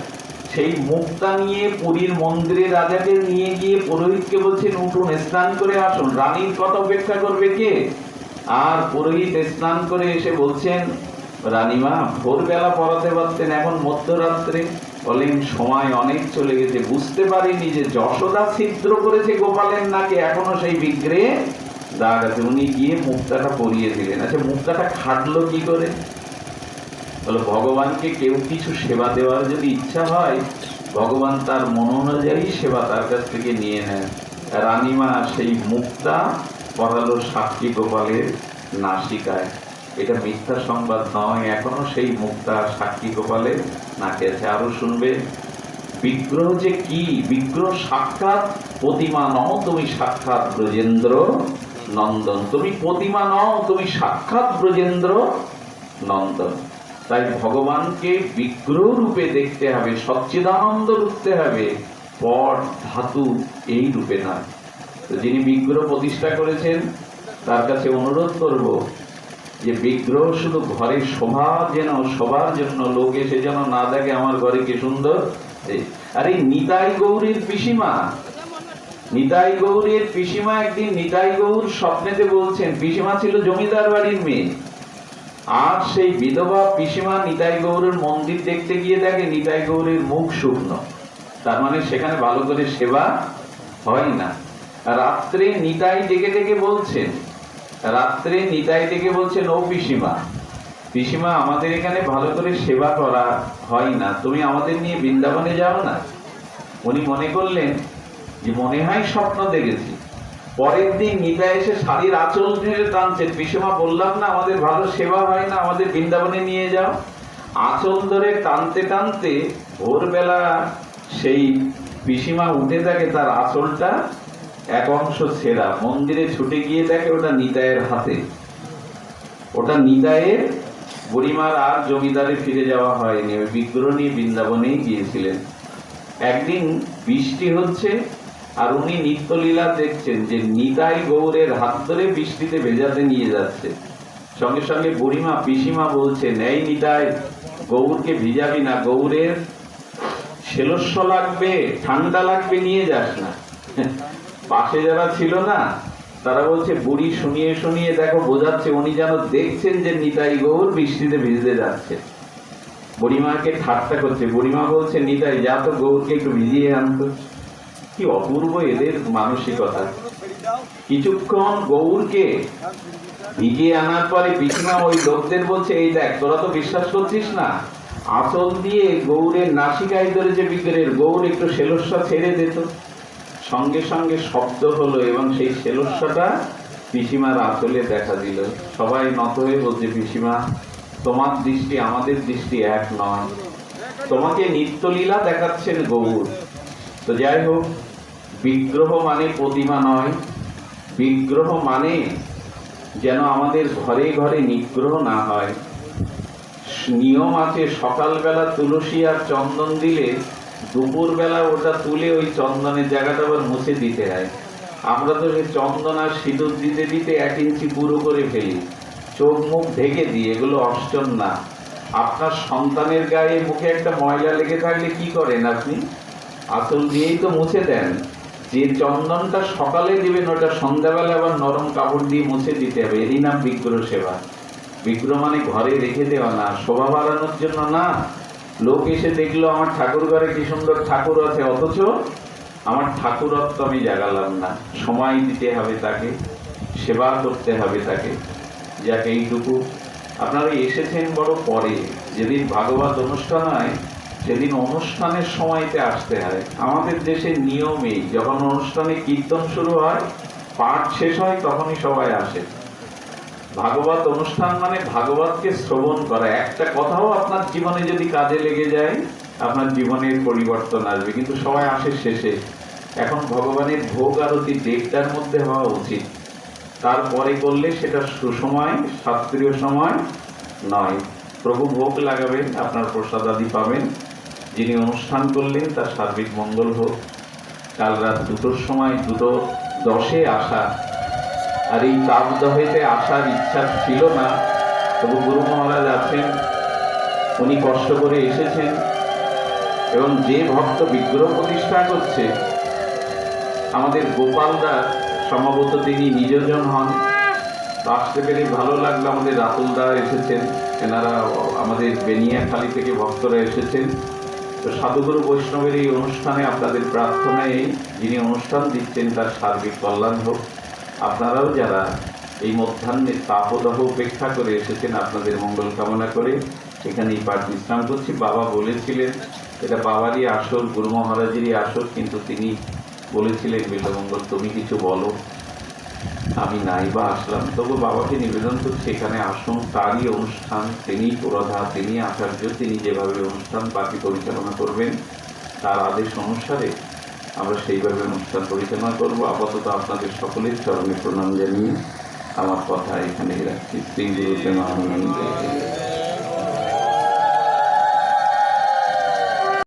সেই মুক্তা নিয়ে পুরীর মন্দিরে রাজাকে নিয়ে গিয়ে পুরোহিতকে বলছেন, উঠুন স্নান করে আসুন। রানীর কথা অপেক্ষা করবে কে? আর পুরোহিত স্নান করে এসে বলছেন, রানীমা ভোরবেলা পড়াতে পারতেন, এখন মধ্যরাত্রে। বলেন, সময় অনেক চলে গেছে, বুঝতে পারিনি যে যশোদা ছিদ্র করেছে গোপালের নাকে, এখনো সেই বিগ্রহে দাগ আছে। উনি গিয়ে মুক্তাটা পরিয়ে দিলেন। আচ্ছা, মুক্তাটা খাটলো কি করে? বলে, ভগবানকে কেউ কিছু সেবা দেওয়ার যদি ইচ্ছা হয়, ভগবান তার মন অনুযায়ী সেবা তার কাছ থেকে নিয়ে নেন। রানীমা সেই মুক্তা পরালো সাক্ষী গোপালের নাসিকায়। এটা মিথ্যা সংবাদ নয়, এখনো সেই মুক্তা সাক্ষী গোপালের নাকে আছে। আরো শুনবে, বিগ্রহ যে কি? বিগ্রহ সাক্ষাৎ প্রতিমা নও তুমি, সাক্ষাৎ ব্রজেন্দ্র নন্দন। তুমি প্রতিমা নও, তুমি সাক্ষাৎ ব্রজেন্দ্র নন্দন। তাই ভগবানকে বিগ্রহ রূপে দেখতে হবে, সচ্চিদানন্দ রূপে হবে, পট ধাতু এই রূপে নয়। তো যিনি বিগ্রহ প্রতিষ্ঠা করেছেন তার কাছে অনুরোধ করব যে বিগ্রহ শুধু ঘরে শোভা, যেন শোভার জন্য লোক এসে যেন না দেখে আমার ঘরে কি সুন্দর। আর এই নিতাই গৌরীর পিসিমা, নিতাই গৌরীর পিসিমা একদিন নিতাই গৌর স্বপ্নেতে বলছেন, পিসিমা ছিল জমিদার বাড়ির মেয়ে, আর সেই বিধবা পিসিমা নিতাই গৌরের মন্দির দেখতে গিয়ে দেখে নিতাই গৌরের মুখ শুকনো, তার মানে সেখানে ভালো করে সেবা হয় না। রাত্রে নিতাই ডেকে ডেকে বলছেন, ও পিসিমা, পিসিমা আমাদের এখানে ভালো করে সেবা করা হয় না, তুমি আমাদের নিয়ে বৃন্দাবনে যাও না। উনি মনে করলেন যে মনে হয় স্বপ্ন দেখেছি। পরের দিন নিতাই এসে শাড়ির আঁচল ধরে টানছেন, পিসিমা বললাম না আমাদের ভালো সেবা হয় না, আমাদের বৃন্দাবনে নিয়ে যাও। আঁচল ধরে টানতে টানতে ভোরবেলা সেই পিসিমা উঠে দেখে তার আঁচলটা এক অংশ ছেঁড়া, মন্দিরে ছুটে গিয়ে দেখে ওটা নিতাইয়ের হাতে, ওটা নিতাইয়ের। বুড়িমার আর জমিদারে ফিরে যাওয়া হয়নি, ওই বিগ্রহ নিয়ে বৃন্দাবনেই গিয়েছিলেন। একদিন বৃষ্টি হচ্ছে আর উনি নিত্যলীলা দেখছেন যে নিতাই গৌরের হাত ধরে বৃষ্টিতে ভেজাতে নিয়ে যাচ্ছে। সঙ্গে সঙ্গে বুড়িমা পিসিমা বলছেন, এই নিতাই, গৌরকে ভিজাবি না, গৌরের শেলস্য লাগবে, ঠান্ডা লাগবে, নিয়ে যাস না। পাশে যারা ছিল না তারা বলছে, বুড়ি শুনিয়ে শুনিয়ে দেখো বোঝাচ্ছে উনি যেন দেখছেন যে নিতাই গৌর বৃষ্টিতে ভিজতে যাচ্ছে। বুড়িমাকে ঠাট্টা করছে। বুড়িমা বলছে, নিতাই যা তো গৌরকে একটু ভিজিয়ে আনতো। কি অপূর্ব এদের মানসিকতা। কিছুক্ষণ গৌরকে ভিজিয়ে আনার পরে পিসিমা ওই লোকদের বলছে, এই দেখ, তোরা তো বিশ্বাস করছিস না, আঁচল দিয়ে গৌরের নাসিকায় ধরেছে বিগ্রহের, গৌর একটু শেলস্য ছেড়ে দিত। সঙ্গে সঙ্গে শব্দ হলো এবং সেই শেলস্যটা পিসিমার আঁচলে দেখা দিল। সবাই নত হয়ে বলছে, পিসিমা তোমার দৃষ্টি আমাদের দৃষ্টি এক নয়, তোমাকে নিত্যলীলা দেখাচ্ছেন গৌর। তো যাই হোক, বিগ্রহ মানে প্রতিমা নয়, বিগ্রহ মানে যেন আমাদের ঘরে ঘরে নিগ্রহ না হয়। নিয়ম আছে, সকালবেলা তুলসী আর চন্দন দিলে দুপুরবেলা ওটা তুলে ওই চন্দনের জায়গাটা আবার মুছে দিতে হয়। আমরা তো সেই চন্দন আর সিঁদুর দিতে দিতে 1 ইঞ্চি পুরো করে ফেলি, চোখ মুখ ঢেকে দিই, এগুলো অষ্টম না। আপনার সন্তানের গায়ে মুখে একটা ময়লা লেগে থাকলে কি করেন আপনি? আঁচল দিয়েই তো মুছে দেন। যে চন্দনটা সকালে দিবেন ওটা সন্ধ্যাবেলা আবার নরম কাপড় দিয়ে মুছে দিতে হবে, এরই নাম বিগ্রহ সেবা। বিগ্রহ মানে ঘরে রেখে দেওয়া না, শোভা বাড়ানোর জন্য না। লোক এসে দেখলো আমার ঠাকুর ঘরে কি সুন্দর ঠাকুর আছে, অথচ আমার ঠাকুরত্ব আমি জাগালাম না। সময় দিতে হবে তাকে, সেবা করতে হবে তাকে। যাক, এইটুকু। আপনারা এসেছেন বড় পরে, যেদিন ভাগবত অনুষ্ঠান হয় সেদিন অনুষ্ঠানের সময়তে আসতে হয়। আমাদের দেশের নিয়ম এই, যখন অনুষ্ঠানে কীর্তন শুরু হয়, পাঠ শেষ হয়, তখনই সবাই আসে। ভাগবত অনুষ্ঠান মানে ভাগবতকে শ্রবণ করা। একটা কথাও আপনার জীবনে যদি কাজে লেগে যায়, আপনার জীবনের পরিবর্তন আসবে। কিন্তু সবাই আসে শেষে। এখন ভগবানের ভোগ আরতি 1:30টার মধ্যে হওয়া উচিত, তারপরে করলে সেটা সুসময়, শাস্ত্রীয় সময় নয়। প্রভু ভোগ লাগাবেন, আপনার প্রসাদ আদি পাবেন। যিনি অনুষ্ঠান করলেন তার সার্বিক মঙ্গল হোক। কাল রাত 2টোর সময় 2:10 আসা, আর এই তাপদহেতে আসার ইচ্ছা ছিল না, তবু গুরু মহারাজ আছেন, উনি কষ্ট করে এসেছেন। এবং যে ভক্ত বিগ্রহ প্রতিষ্ঠা করছে, আমাদের গোপালদা সম্ভবত তিনি নিজজন হন, আসতে পেরে ভালো লাগলো। আমাদের রাতুলদা এসেছেন, এনারা আমাদের বেনিয়াখালী থেকে ভক্তরা এসেছেন। তো সাধুগুরু বৈষ্ণবের এই অনুষ্ঠানে আপনাদের প্রার্থনায় যিনি অনুষ্ঠান দিচ্ছেন তার সার্বিক কল্যাণ হোক। আপনারাও যারা এই মধ্যাহ্নের তাপদাহ উপেক্ষা করে এসেছেন, আপনাদের মঙ্গল কামনা করে এখানেই পাঠ বিশ্রাম করছি। বাবা বলেছিলেন এটা বাবারই আসর, গুরু মহারাজেরই আসর, কিন্তু তিনি বলেছিলেন বিল্লমঙ্গল তুমি কিছু বলো, আমি নাই বা আসলাম, তবু বাবাকে নিবেদন করছি এখানে আসুন, তারই অনুষ্ঠান, তিনি পুরোধা, তিনি আচার্য, তিনি যেভাবে অনুষ্ঠান বাকি পরিচালনা করবেন তার আদেশ অনুসারে আমরা সেইভাবে অনুষ্ঠান পরিচালনা করব। আপাতত আপনাদের সকলের চরণে প্রণাম জানিয়ে আমার কথা এখানেই রাখছি। শ্রী গুরু প্রেমানন্দে।